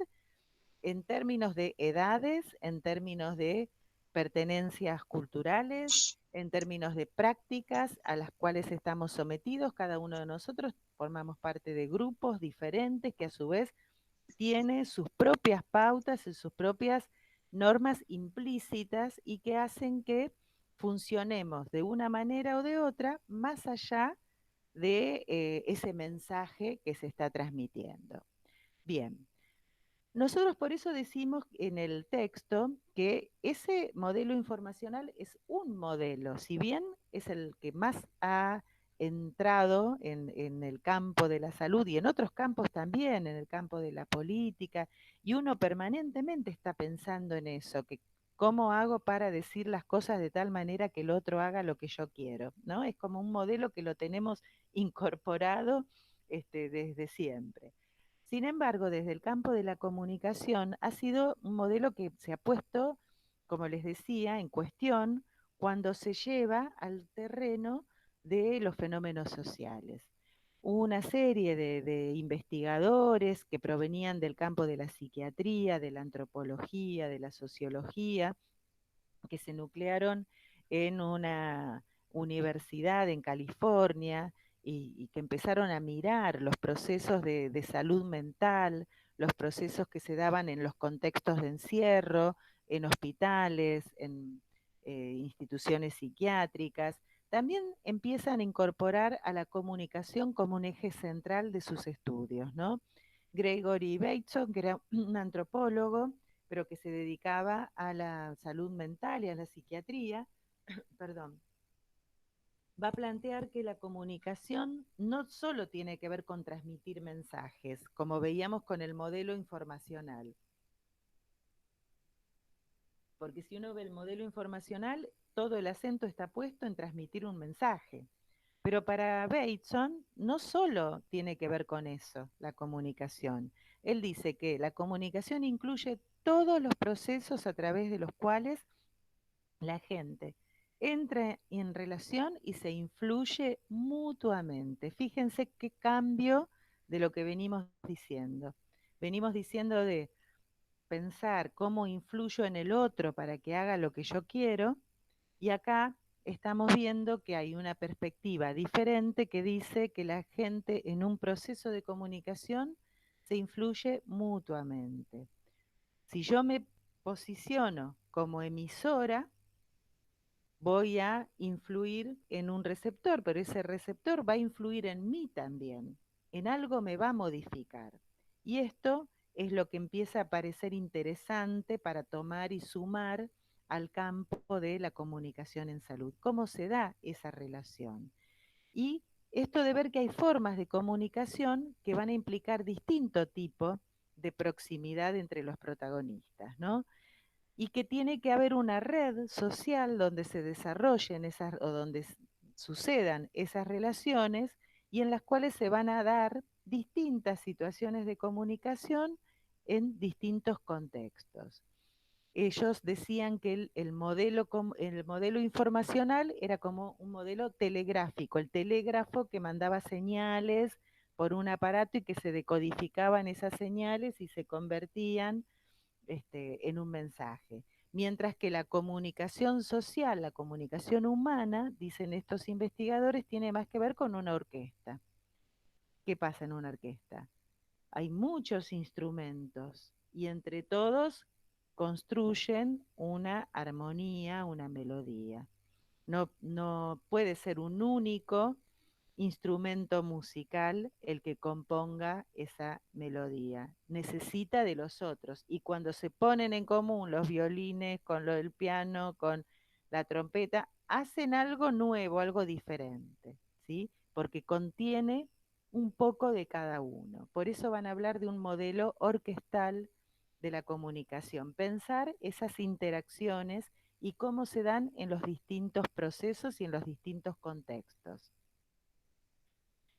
en términos de edades, en términos de pertenencias culturales, en términos de prácticas a las cuales estamos sometidos, cada uno de nosotros formamos parte de grupos diferentes que a su vez tiene sus propias pautas y sus propias normas implícitas y que hacen que funcionemos de una manera o de otra más allá de ese mensaje que se está transmitiendo. Bien, nosotros por eso decimos en el texto que ese modelo informacional es un modelo, si bien es el que más ha entrado en el campo de la salud y en otros campos también, en el campo de la política, y uno permanentemente está pensando en eso, que cómo hago para decir las cosas de tal manera que el otro haga lo que yo quiero, ¿no? Es como un modelo que lo tenemos incorporado desde siempre. Sin embargo, desde el campo de la comunicación ha sido un modelo que se ha puesto, como les decía, en cuestión cuando se lleva al terreno de los fenómenos sociales. Hubo una serie de investigadores que provenían del campo de la psiquiatría, de la antropología, de la sociología, que se nuclearon en una universidad en California y que empezaron a mirar los procesos de salud mental, los procesos que se daban en los contextos de encierro, en hospitales, en instituciones psiquiátricas. También empiezan a incorporar a la comunicación como un eje central de sus estudios, ¿no? Gregory Bateson, que era un antropólogo, pero que se dedicaba a la salud mental y a la psiquiatría, perdón, va a plantear que la comunicación no solo tiene que ver con transmitir mensajes, como veíamos con el modelo informacional, porque si uno ve el modelo informacional, todo el acento está puesto en transmitir un mensaje. Pero para Bateson no solo tiene que ver con eso, la comunicación. Él dice que la comunicación incluye todos los procesos a través de los cuales la gente entra en relación y se influye mutuamente. Fíjense qué cambio de lo que venimos diciendo. Venimos diciendo de pensar cómo influyo en el otro para que haga lo que yo quiero, y acá estamos viendo que hay una perspectiva diferente que dice que la gente en un proceso de comunicación se influye mutuamente. Si yo me posiciono como emisora, voy a influir en un receptor, pero ese receptor va a influir en mí también, en algo me va a modificar. Y esto es lo que empieza a parecer interesante para tomar y sumar al campo de la comunicación en salud. ¿Cómo se da esa relación? Y esto de ver que hay formas de comunicación que van a implicar distinto tipo de proximidad entre los protagonistas, ¿no? Y que tiene que haber una red social donde se desarrollen esas o donde sucedan esas relaciones y en las cuales se van a dar distintas situaciones de comunicación en distintos contextos. Ellos decían que el modelo informacional era como un modelo telegráfico, el telégrafo que mandaba señales por un aparato y que se decodificaban esas señales y se convertían en un mensaje. Mientras que la comunicación social, la comunicación humana, dicen estos investigadores, tiene más que ver con una orquesta. ¿Qué pasa en una orquesta? Hay muchos instrumentos y entre todos construyen una armonía, una melodía. No puede ser un único instrumento musical el que componga esa melodía. Necesita de los otros. Y cuando se ponen en común los violines con lo del piano, con la trompeta, hacen algo nuevo, algo diferente, ¿sí? Porque contiene un poco de cada uno. Por eso van a hablar de un modelo orquestal de la comunicación. Pensar esas interacciones y cómo se dan en los distintos procesos y en los distintos contextos.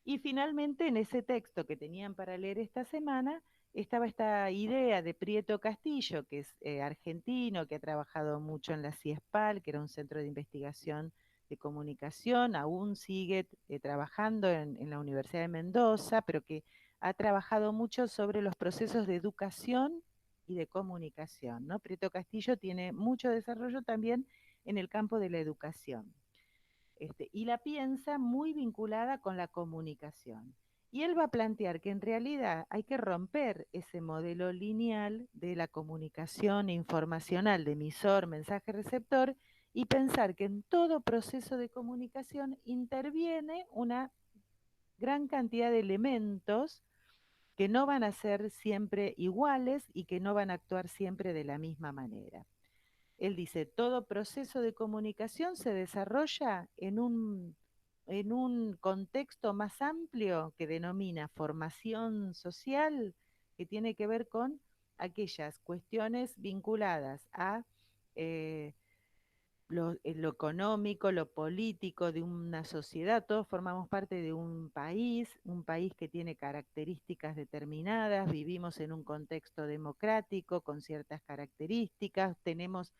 Y finalmente, en ese texto que tenían para leer esta semana, estaba esta idea de Prieto Castillo, que es argentino, que ha trabajado mucho en la CIESPAL, que era un centro de investigación de comunicación, aún sigue trabajando en la Universidad de Mendoza, pero que ha trabajado mucho sobre los procesos de educación y de comunicación, ¿no? Prieto Castillo tiene mucho desarrollo también en el campo de la educación. Y la piensa muy vinculada con la comunicación. Y él va a plantear que en realidad hay que romper ese modelo lineal de la comunicación informacional de emisor, mensaje, receptor y pensar que en todo proceso de comunicación interviene una gran cantidad de elementos que no van a ser siempre iguales y que no van a actuar siempre de la misma manera. Él dice, todo proceso de comunicación se desarrolla en un en un contexto más amplio que denomina formación social, que tiene que ver con aquellas cuestiones vinculadas a eh, lo económico, lo político de una sociedad. Todos formamos parte de un país que tiene características determinadas, vivimos en un contexto democrático con ciertas características, tenemos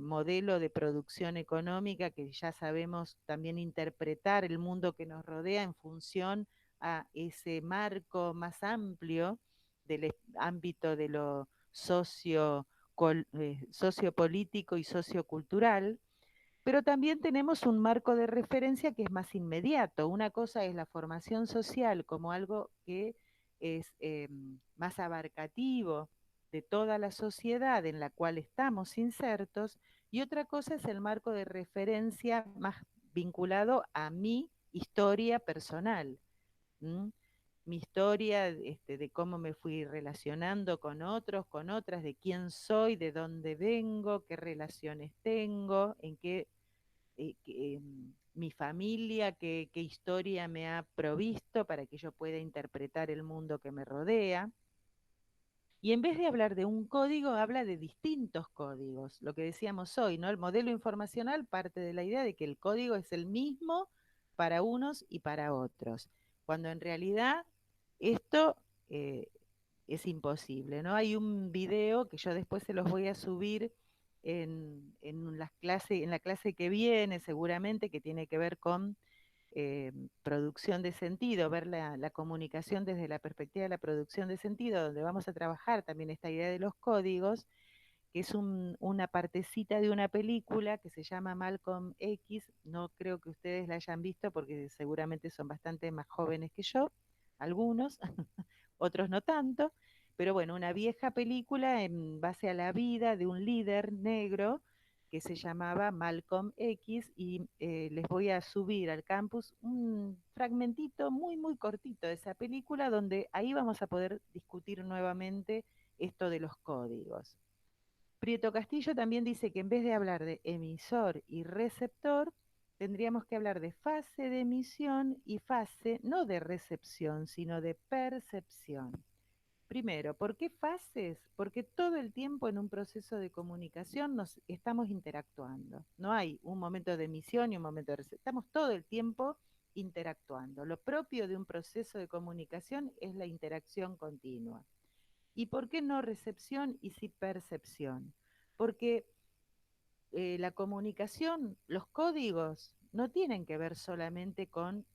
modelo de producción económica que ya sabemos también interpretar el mundo que nos rodea en función a ese marco más amplio del ámbito de lo sociopolítico y sociocultural, pero también tenemos un marco de referencia que es más inmediato. Una cosa es la formación social como algo que es más abarcativo de toda la sociedad en la cual estamos insertos, y otra cosa es el marco de referencia más vinculado a mi historia personal. ¿M? Mi historia de cómo me fui relacionando con otros, con otras, de quién soy, de dónde vengo, qué relaciones tengo, en qué mi familia, qué historia me ha provisto para que yo pueda interpretar el mundo que me rodea. Y en vez de hablar de un código, habla de distintos códigos. Lo que decíamos hoy, ¿no? El modelo informacional parte de la idea de que el código es el mismo para unos y para otros, cuando en realidad esto eh, es imposible, ¿no? Hay un video que yo después se los voy a subir en la clase que viene, seguramente, que tiene que ver con producción de sentido, ver la comunicación desde la perspectiva de la producción de sentido, donde vamos a trabajar también esta idea de los códigos, que es una partecita de una película que se llama Malcolm X. No creo que ustedes la hayan visto porque seguramente son bastante más jóvenes que yo, algunos, otros no tanto, pero bueno, una vieja película en base a la vida de un líder negro que se llamaba Malcolm X, y les voy a subir al campus un fragmentito muy, muy cortito de esa película donde ahí vamos a poder discutir nuevamente esto de los códigos. Prieto Castillo también dice que en vez de hablar de emisor y receptor, tendríamos que hablar de fase de emisión y fase no de recepción, sino de percepción. Primero, ¿por qué fases? Porque todo el tiempo en un proceso de comunicación nos estamos interactuando. No hay un momento de emisión y un momento de recepción. Estamos todo el tiempo interactuando. Lo propio de un proceso de comunicación es la interacción continua. ¿Y por qué no recepción y sí percepción? Porque la comunicación, los códigos, no tienen que ver solamente con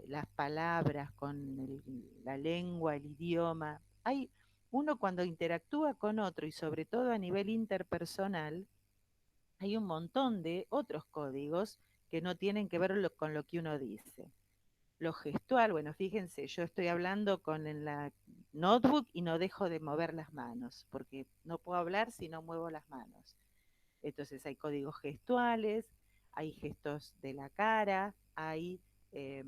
las palabras, con la lengua, el idioma. Hay uno cuando interactúa con otro y sobre todo a nivel interpersonal, hay un montón de otros códigos que no tienen que ver con lo que uno dice. Lo gestual, bueno, fíjense, yo estoy hablando con la notebook y no dejo de mover las manos, porque no puedo hablar si no muevo las manos. Entonces hay códigos gestuales, hay gestos de la cara, hay eh,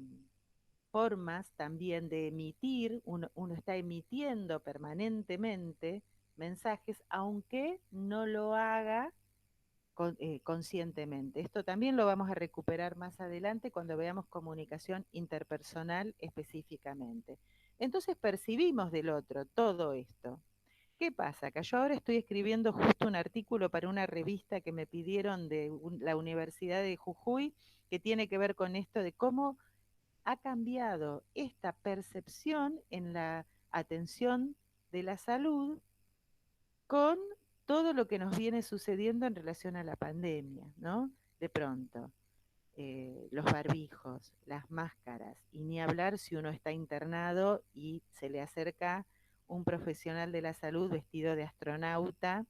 formas también de emitir, uno está emitiendo permanentemente mensajes, aunque no lo haga conscientemente. Esto también lo vamos a recuperar más adelante cuando veamos comunicación interpersonal específicamente. Entonces percibimos del otro todo esto. ¿Qué pasa? Que yo ahora estoy escribiendo justo un artículo para una revista que me pidieron de la Universidad de Jujuy, que tiene que ver con esto de cómo ha cambiado esta percepción en la atención de la salud con todo lo que nos viene sucediendo en relación a la pandemia, ¿no? De pronto, los barbijos, las máscaras, y ni hablar si uno está internado y se le acerca un profesional de la salud vestido de astronauta,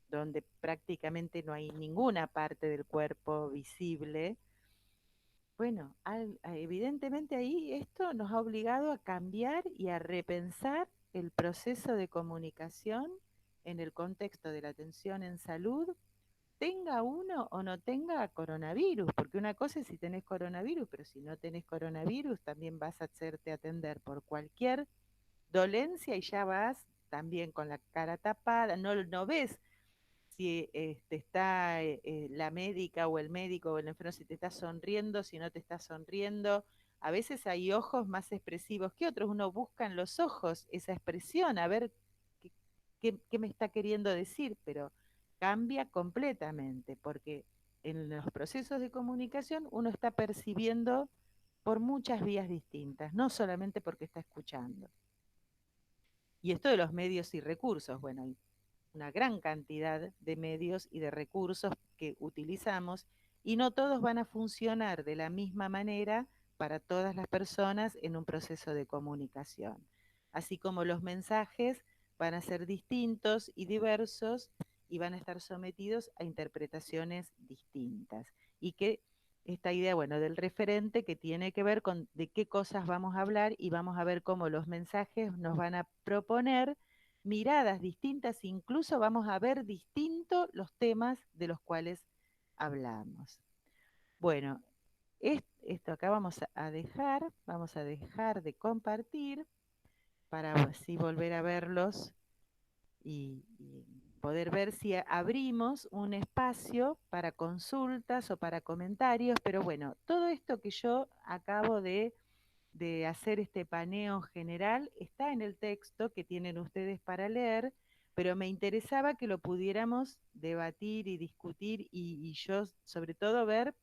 donde prácticamente no hay ninguna parte del cuerpo visible. Bueno, evidentemente ahí esto nos ha obligado a cambiar y a repensar el proceso de comunicación en el contexto de la atención en salud, tenga uno o no tenga coronavirus, porque una cosa es si tenés coronavirus, pero si no tenés coronavirus también vas a hacerte atender por cualquier dolencia y ya vas también con la cara tapada, no ves si está la médica o el médico o el enfermo, si te está sonriendo, si no te está sonriendo. A veces hay ojos más expresivos que otros. Uno busca en los ojos esa expresión, a ver qué me está queriendo decir, pero cambia completamente, porque en los procesos de comunicación uno está percibiendo por muchas vías distintas, no solamente porque está escuchando. Y esto de los medios y recursos, bueno, hay una gran cantidad de medios y de recursos que utilizamos y no todos van a funcionar de la misma manera para todas las personas en un proceso de comunicación. Así como los mensajes van a ser distintos y diversos y van a estar sometidos a interpretaciones distintas. Y que esta idea, bueno, del referente que tiene que ver con de qué cosas vamos a hablar y vamos a ver cómo los mensajes nos van a proponer miradas distintas, incluso vamos a ver distintos los temas de los cuales hablamos. Bueno, esto acá vamos a dejar de compartir para así volver a verlos y poder ver si abrimos un espacio para consultas o para comentarios, pero bueno, todo esto que yo acabo de hacer este paneo general está en el texto que tienen ustedes para leer, pero me interesaba que lo pudiéramos debatir y discutir y yo sobre todo ver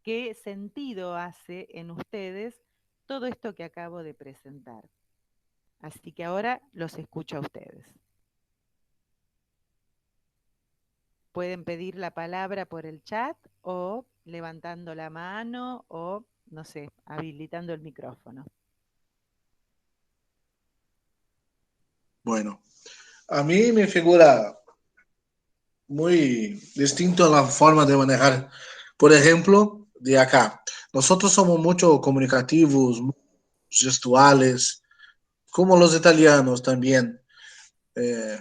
qué sentido hace en ustedes todo esto que acabo de presentar. Así que ahora los escucho a ustedes. Pueden pedir la palabra por el chat o levantando la mano o, no sé, habilitando el micrófono. Bueno, a mí me figura muy distinto la forma de manejar. Por ejemplo, de acá, nosotros somos mucho comunicativos, gestuales, como los italianos también, eh,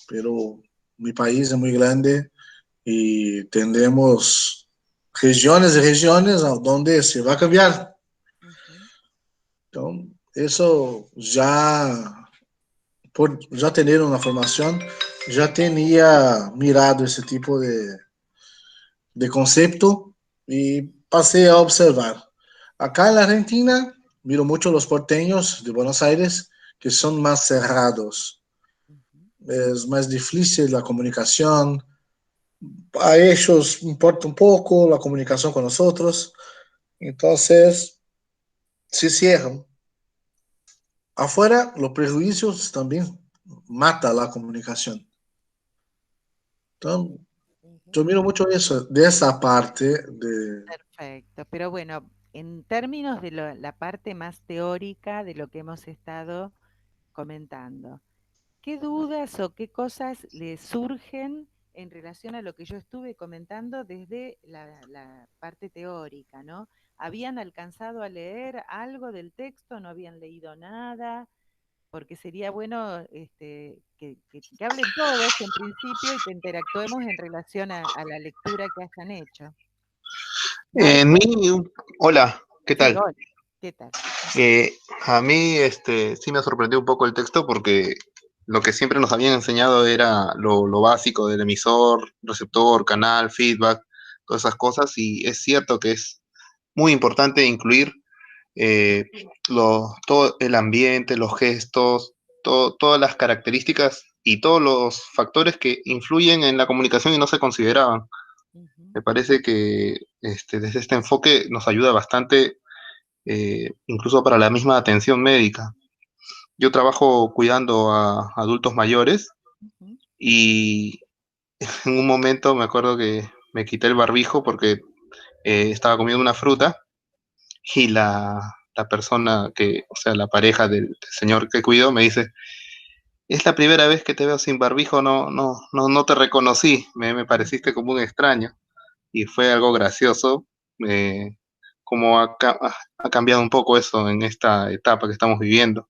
pero mi país es muy grande y tendremos regiones y regiones donde se va a cambiar. Ujú. Entonces, eso ya, por ya tener una formación, ya tenía mirado ese tipo de concepto y pasé a observar. Acá en la Argentina, miro mucho los porteños de Buenos Aires, que son más cerrados. Ujú. Es más difícil la comunicación. A ellos importa un poco la comunicación con nosotros. Entonces, se cierran. Afuera, los prejuicios también matan la comunicación. Entonces, Ujú. yo miro mucho eso, de esa parte de... Perfecto, pero bueno, en términos de la parte más teórica de lo que hemos estado comentando, ¿qué dudas o qué cosas le surgen en relación a lo que yo estuve comentando desde la parte teórica, ¿no? ¿Habían alcanzado a leer algo del texto? ¿No habían leído nada? Porque sería bueno que hablen todos en principio y que interactuemos en relación a la lectura que hayan hecho. En Marco, mí, hola, ¿qué sí, tal? hola, ¿qué tal? A mí sí me sorprendió un poco el texto porque lo que siempre nos habían enseñado era lo básico del emisor, receptor, canal, feedback, todas esas cosas, y es cierto que es muy importante incluir eh, todo el ambiente, los gestos, todas las características y todos los factores que influyen en la comunicación y no se consideraban. Ujú. Me parece que desde este enfoque nos ayuda bastante, incluso para la misma atención médica. Yo trabajo cuidando a adultos mayores Ujú. y en un momento me acuerdo que me quité el barbijo porque estaba comiendo una fruta y la persona o sea, la pareja del señor que cuido me dice, es la primera vez que te veo sin barbijo, no te reconocí, me pareciste como un extraño. Y fue algo gracioso, eh, como ha cambiado un poco eso en esta etapa que estamos viviendo,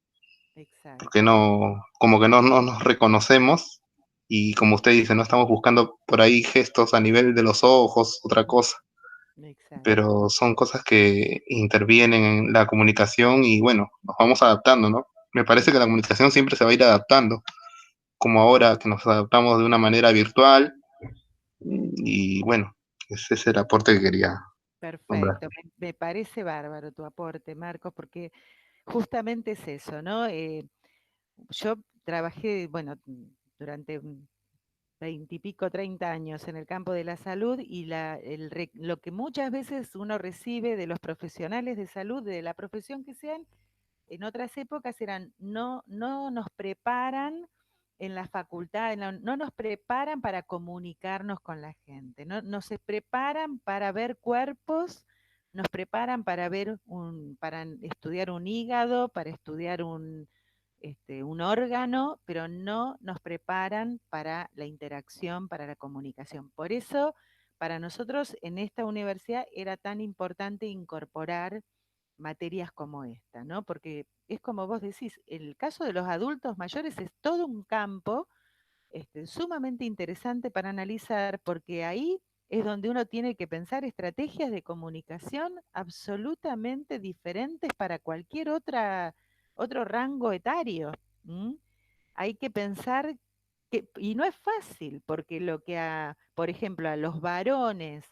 porque Exacto, como que no nos reconocemos y como usted dice, no estamos buscando por ahí gestos a nivel de los ojos, otra cosa, exacto. pero son cosas que intervienen en la comunicación y bueno, nos vamos adaptando, ¿no? Me parece que la comunicación siempre se va a ir adaptando. como ahora que nos adaptamos de una manera virtual. Y bueno, ese es el aporte que quería nombrar. Perfecto, me parece bárbaro tu aporte, Marcos, porque justamente es eso, ¿no? Yo trabajé, bueno, durante 20 y pico, 30 años en el campo de la salud y lo que muchas veces uno recibe de los profesionales de salud, de la profesión que sean, en otras épocas eran, no nos preparan en la facultad, no nos preparan para comunicarnos con la gente, no se preparan para ver cuerpos, nos preparan para para estudiar un hígado, para estudiar un órgano, pero no nos preparan para la interacción, para la comunicación. Por eso, para nosotros en esta universidad era tan importante incorporar materias como esta, ¿no? Porque es como vos decís, el caso de los adultos mayores es todo un campo sumamente interesante para analizar, porque ahí es donde uno tiene que pensar estrategias de comunicación absolutamente diferentes para cualquier otro rango etario. ¿M? Hay que pensar y no es fácil, porque por ejemplo, a los varones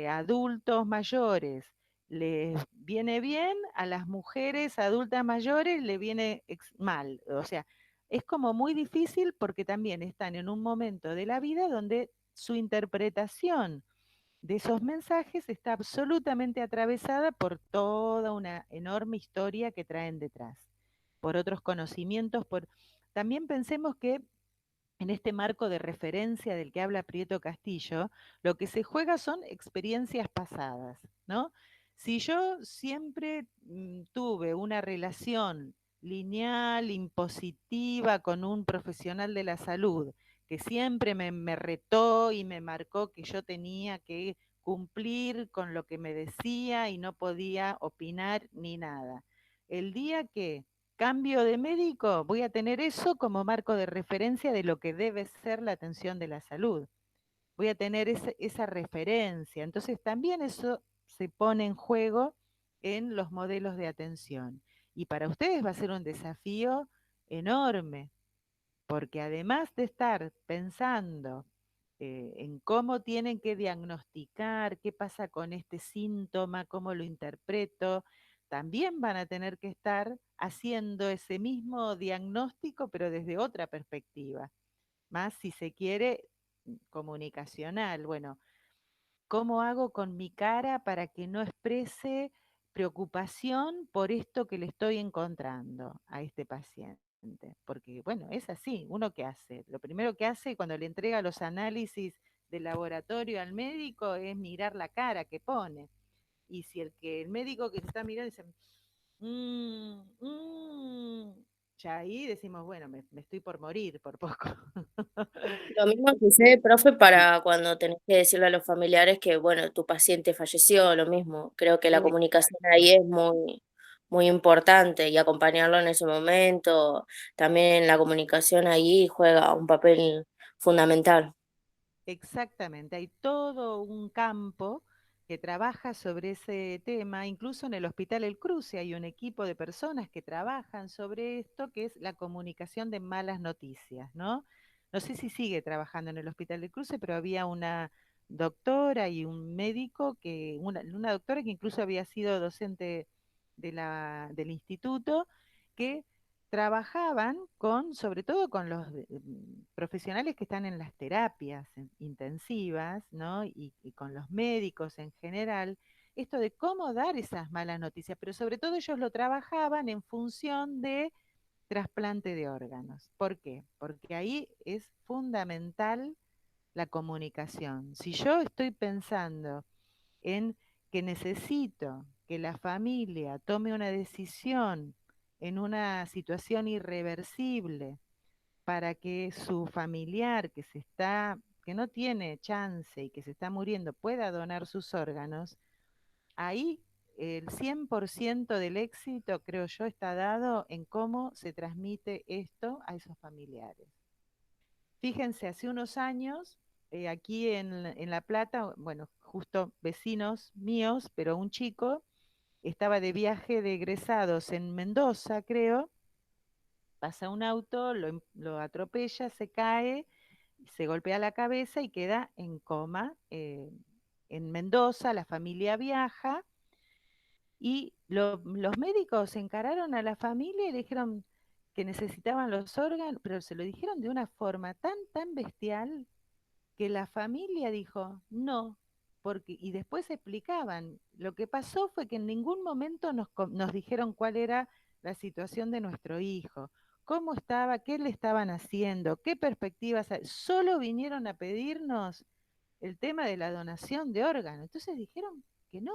adultos mayores les viene bien, a las mujeres adultas mayores le viene mal. O sea, es como muy difícil porque también están en un momento de la vida donde su interpretación de esos mensajes está absolutamente atravesada por toda una enorme historia que traen detrás, por otros conocimientos, también pensemos que en este marco de referencia del que habla Prieto Castillo, lo que se juega son experiencias pasadas, ¿no? Si yo siempre tuve una relación lineal, impositiva con un profesional de la salud, que siempre me retó y me marcó que yo tenía que cumplir con lo que me decía y no podía opinar ni nada. El día que cambio de médico, voy a tener eso como marco de referencia de lo que debe ser la atención de la salud. Voy a tener esa referencia. Entonces también eso se pone en juego en los modelos de atención. Y para ustedes va a ser un desafío enorme, porque además de estar pensando en cómo tienen que diagnosticar, qué pasa con este síntoma, cómo lo interpreto, también van a tener que estar haciendo ese mismo diagnóstico, pero desde otra perspectiva, más si se quiere comunicacional. Bueno, ¿cómo hago con mi cara para que no exprese preocupación por esto que le estoy encontrando a este paciente? Porque, bueno, es así. ¿Uno qué hace? Lo primero que hace cuando le entrega los análisis del laboratorio al médico es mirar la cara que pone. Y si el médico que está mirando dice, "Mm, mm", ya ahí decimos, bueno, me estoy por morir por poco. Lo mismo sucede, profe, para cuando tenés que decirle a los familiares que, bueno, tu paciente falleció, lo mismo. Creo que la comunicación Exacto. ahí es muy, muy importante y acompañarlo en ese momento. También la comunicación ahí juega un papel fundamental. Exactamente, hay todo un campo que trabaja sobre ese tema, incluso en el Hospital El Cruce hay un equipo de personas que trabajan sobre esto, que es la comunicación de malas noticias, ¿no? No sé si sigue trabajando en el Hospital El Cruce, pero había una doctora y un médico, una doctora que incluso había sido docente del instituto, que trabajaban sobre todo con los profesionales que están en las terapias intensivas, ¿no? Y con los médicos en general, esto de cómo dar esas malas noticias, pero sobre todo ellos lo trabajaban en función de trasplante de órganos. ¿Por qué? Porque ahí es fundamental la comunicación. Si yo estoy pensando en que necesito que la familia tome una decisión en una situación irreversible para que su familiar que no tiene chance y que se está muriendo pueda donar sus órganos, ahí el 100% del éxito, creo yo, está dado en cómo se transmite esto a esos familiares. Fíjense, hace unos años, aquí en La Plata, bueno, justo vecinos míos, pero un chico estaba de viaje de egresados en Mendoza, creo, pasa un auto, lo atropella, se cae, se golpea la cabeza y queda en coma. En Mendoza la familia viaja y los médicos encararon a la familia y le dijeron que necesitaban los órganos, pero se lo dijeron de una forma tan bestial que la familia dijo no, porque, y después explicaban, lo que pasó fue que en ningún momento nos dijeron cuál era la situación de nuestro hijo, cómo estaba, qué le estaban haciendo, qué perspectivas, solo vinieron a pedirnos el tema de la donación de órganos. Entonces dijeron que no.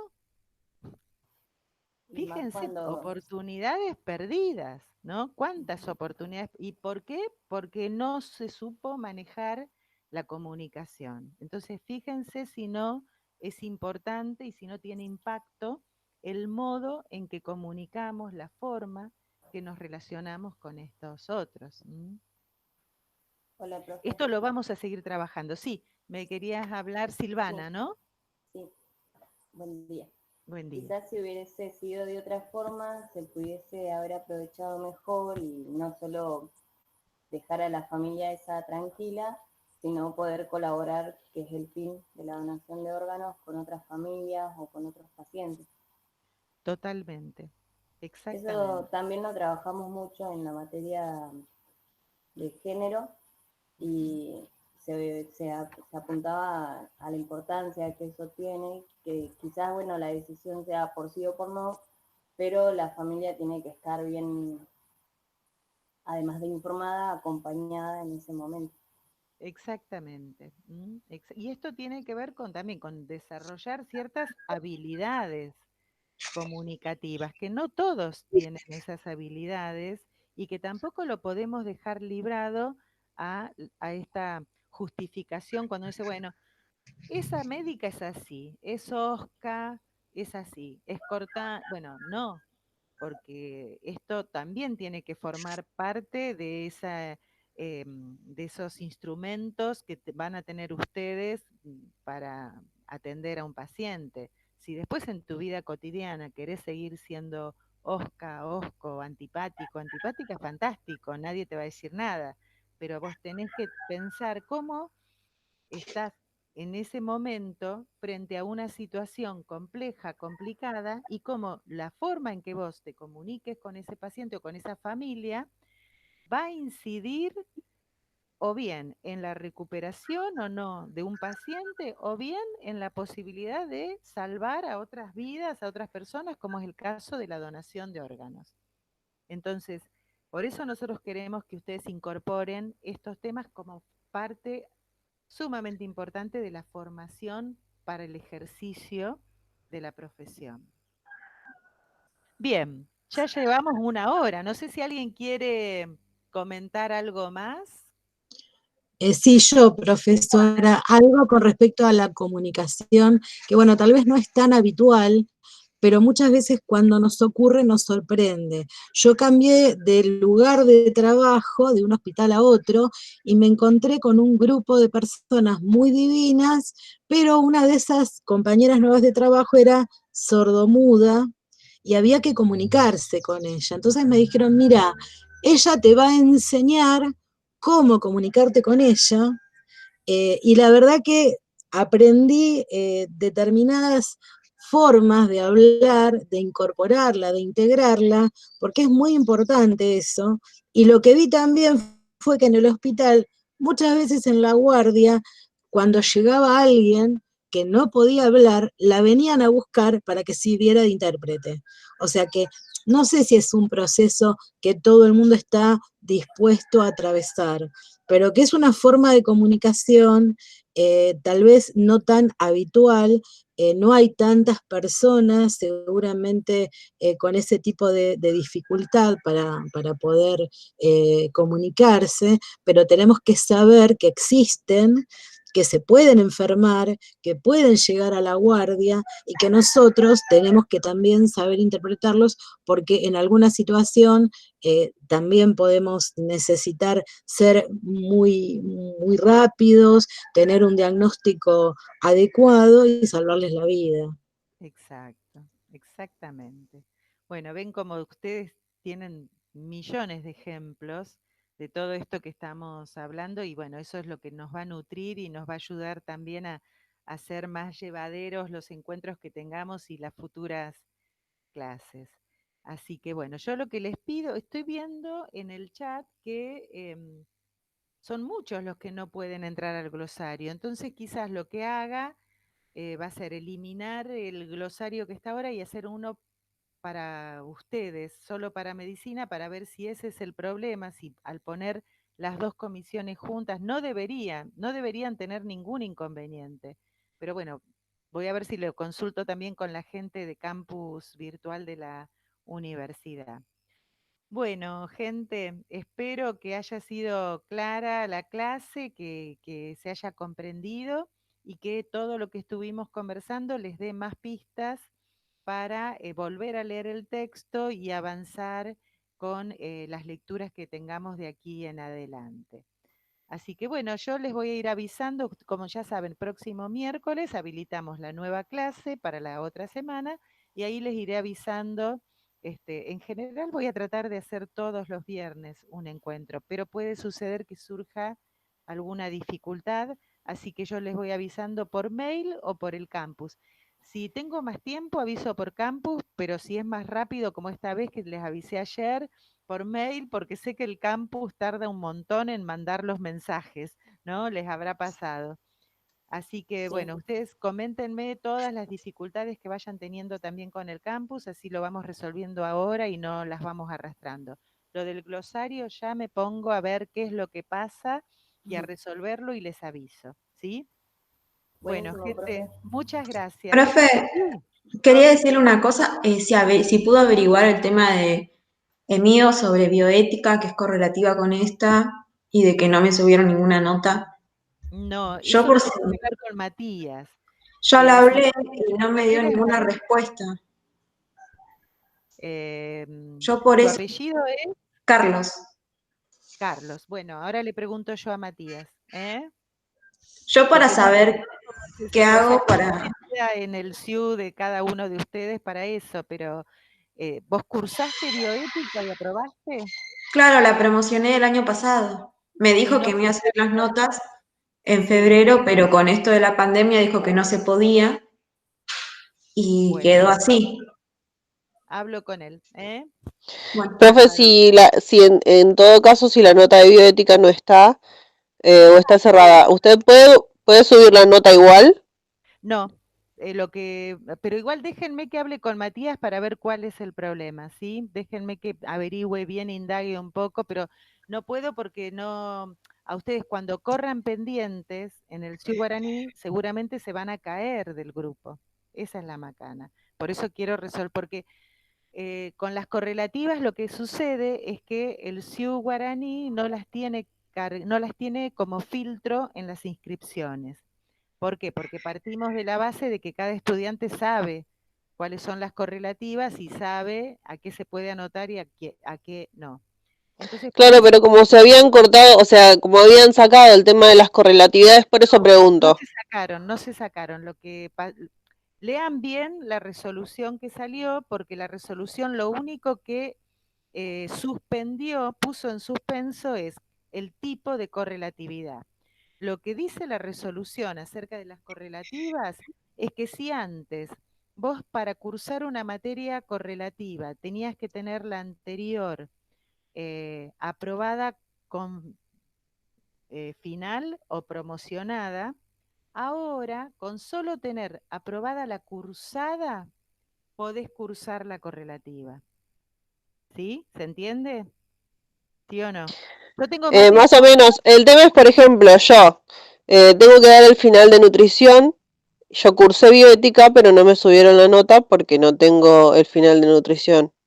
Y más Fíjense, cuando, oportunidades perdidas, ¿no? ¿Cuántas oportunidades? ¿Y por qué? Porque no se supo manejar la comunicación. Entonces, fíjense si no es importante y si no tiene impacto el modo en que comunicamos, la forma que nos relacionamos con estos otros. hola, profe. Esto lo vamos a seguir trabajando. Sí, me querías hablar, Sí, Silvana, ¿no? sí, buen día. Buen día. Quizás si hubiese sido de otra forma, se pudiese haber aprovechado mejor y no solo dejar a la familia esa tranquila, sino poder colaborar, que es el fin de la donación de órganos, con otras familias o con otros pacientes. Totalmente. Eso Exactamente. también lo trabajamos mucho en la materia de género y se apuntaba a la importancia que eso tiene, que quizás, bueno, la decisión sea por sí o por no, pero la familia tiene que estar bien, además de informada, acompañada en ese momento. Exactamente. Y esto tiene que ver también con desarrollar ciertas habilidades comunicativas, que no todos tienen esas habilidades y que tampoco lo podemos dejar librado a esta justificación cuando dice, bueno, esa médica es así, es osca, es así, es corta, bueno, no, porque esto también tiene que formar parte de de esos instrumentos que van a tener ustedes para atender a un paciente. Si después en tu vida cotidiana querés seguir siendo osca, osco, antipático, antipática, fantástico, nadie te va a decir nada, pero vos tenés que pensar cómo estás en ese momento frente a una situación compleja, complicada, y cómo la forma en que vos te comuniques con ese paciente o con esa familia va a incidir o bien en la recuperación o no de un paciente, o bien en la posibilidad de salvar a otras vidas, a otras personas, como es el caso de la donación de órganos. Entonces, por eso nosotros queremos que ustedes incorporen estos temas como parte sumamente importante de la formación para el ejercicio de la profesión. Bien, ya llevamos una hora. No sé si alguien quiere comentar algo más. Sí, yo, profesora, algo con respecto a la comunicación, que bueno, tal vez no es tan habitual, pero muchas veces cuando nos ocurre nos sorprende. Yo cambié del lugar de trabajo de un hospital a otro y me encontré con un grupo de personas muy divinas, pero una de esas compañeras nuevas de trabajo era sordomuda y había que comunicarse con ella. Entonces me dijeron, mira, ella te va a enseñar cómo comunicarte con ella, y la verdad que aprendí determinadas formas de hablar, de incorporarla, de integrarla, porque es muy importante eso. Y lo que vi también fue que en el hospital, muchas veces en la guardia, cuando llegaba alguien que no podía hablar, la venían a buscar para que sirviera de intérprete. O sea que no sé si es un proceso que todo el mundo está dispuesto a atravesar, pero que es una forma de comunicación tal vez no tan habitual. No hay tantas personas seguramente con ese tipo de dificultad para poder comunicarse, pero tenemos que saber que existen, que se pueden enfermar, que pueden llegar a la guardia y que nosotros tenemos que también saber interpretarlos porque en alguna situación también podemos necesitar ser muy rápidos, tener un diagnóstico adecuado y salvarles la vida. Exacto, exactamente. Bueno, ven como ustedes tienen millones de ejemplos de todo esto que estamos hablando y bueno, eso es lo que nos va a nutrir y nos va a ayudar también a hacer más llevaderos los encuentros que tengamos y las futuras clases. Así que bueno, yo lo que les pido, estoy viendo en el chat que son muchos los que no pueden entrar al glosario, entonces quizás lo que haga va a ser eliminar el glosario que está ahora y hacer uno para ustedes, solo para medicina, para ver si ese es el problema, si al poner las dos comisiones juntas no deberían tener ningún inconveniente. Pero bueno, voy a ver si lo consulto también con la gente de campus virtual de la universidad. Bueno, gente, espero que haya sido clara la clase, que se haya comprendido y que todo lo que estuvimos conversando les dé más pistas para volver a leer el texto y avanzar con las lecturas que tengamos de aquí en adelante. Así que bueno, yo les voy a ir avisando, como ya saben, próximo miércoles habilitamos la nueva clase para la otra semana y ahí les iré avisando. En general voy a tratar de hacer todos los viernes un encuentro, pero puede suceder que surja alguna dificultad, así que yo les voy avisando por mail o por el campus. Si tengo más tiempo, aviso por campus, pero si es más rápido, como esta vez que les avisé ayer, por mail, porque sé que el campus tarda un montón en mandar los mensajes, ¿no? Les habrá pasado. Así que, Sí. bueno, ustedes coméntenme todas las dificultades que vayan teniendo también con el campus, así lo vamos resolviendo ahora y no las vamos arrastrando. Lo del glosario ya me pongo a ver qué es lo que pasa y a resolverlo y les aviso, ¿sí? Bueno, Buenísimo, gente, profe. muchas gracias. Profe, Sí, quería decirle una cosa, si pudo averiguar el tema de mío sobre bioética, que es correlativa con esta, y de que no me subieron ninguna nota. no, Yo eso por lo si- tengo que ver con Matías. yo la Si hablé y no me dio quieres, ninguna respuesta. Yo por tu eso, apellido es Carlos, Carlos. Bueno, ahora le pregunto yo a Matías, ¿eh? yo para Porque no saber qué o sea, hago yo para... estaría en el SIU de cada uno de ustedes para eso, pero ¿vos cursaste bioética y aprobaste? Claro, la promocioné el año pasado. Me Y dijo no que me iba a subir las notas en sí, febrero, pero con esto de la pandemia dijo que no se podía y bueno, quedó así. hablo con él, ¿eh? Bueno, Profe, si en todo caso, si la nota de bioética no está o está cerrada, ¿usted puede subir la nota igual? No, pero igual déjenme que hable con Matías para ver cuál es el problema, ¿sí? Déjenme que averigüe bien, indague un poco, pero no puedo porque no, a ustedes cuando corran pendientes en el Ciu Guaraní seguramente se van a caer del grupo. Esa es la macana. Por eso quiero resolver, porque con las correlativas lo que sucede es que el Ciu Guaraní no las tiene como filtro en las inscripciones. ¿Por qué? Porque partimos de la base de que cada estudiante sabe cuáles son las correlativas y sabe a qué se puede anotar y a qué no. Entonces, por Claro, eso pero como se habían cortado, o sea, como habían sacado el tema de las correlatividades, por eso no pregunto. no se sacaron. Lean bien la resolución que salió, porque la resolución lo único que puso en suspenso es el tipo de correlatividad. Lo que dice la resolución acerca de las correlativas es que si antes vos para cursar una materia correlativa tenías que tener la anterior aprobada con final o promocionada, ahora con solo tener aprobada la cursada podés cursar la correlativa. ¿Sí? ¿Se entiende? ¿Sí o no? Yo tengo Más materias. o menos, el tema es, por ejemplo, yo tengo que dar el final de nutrición, yo cursé bioética, pero no me subieron la nota porque no tengo el final de nutrición.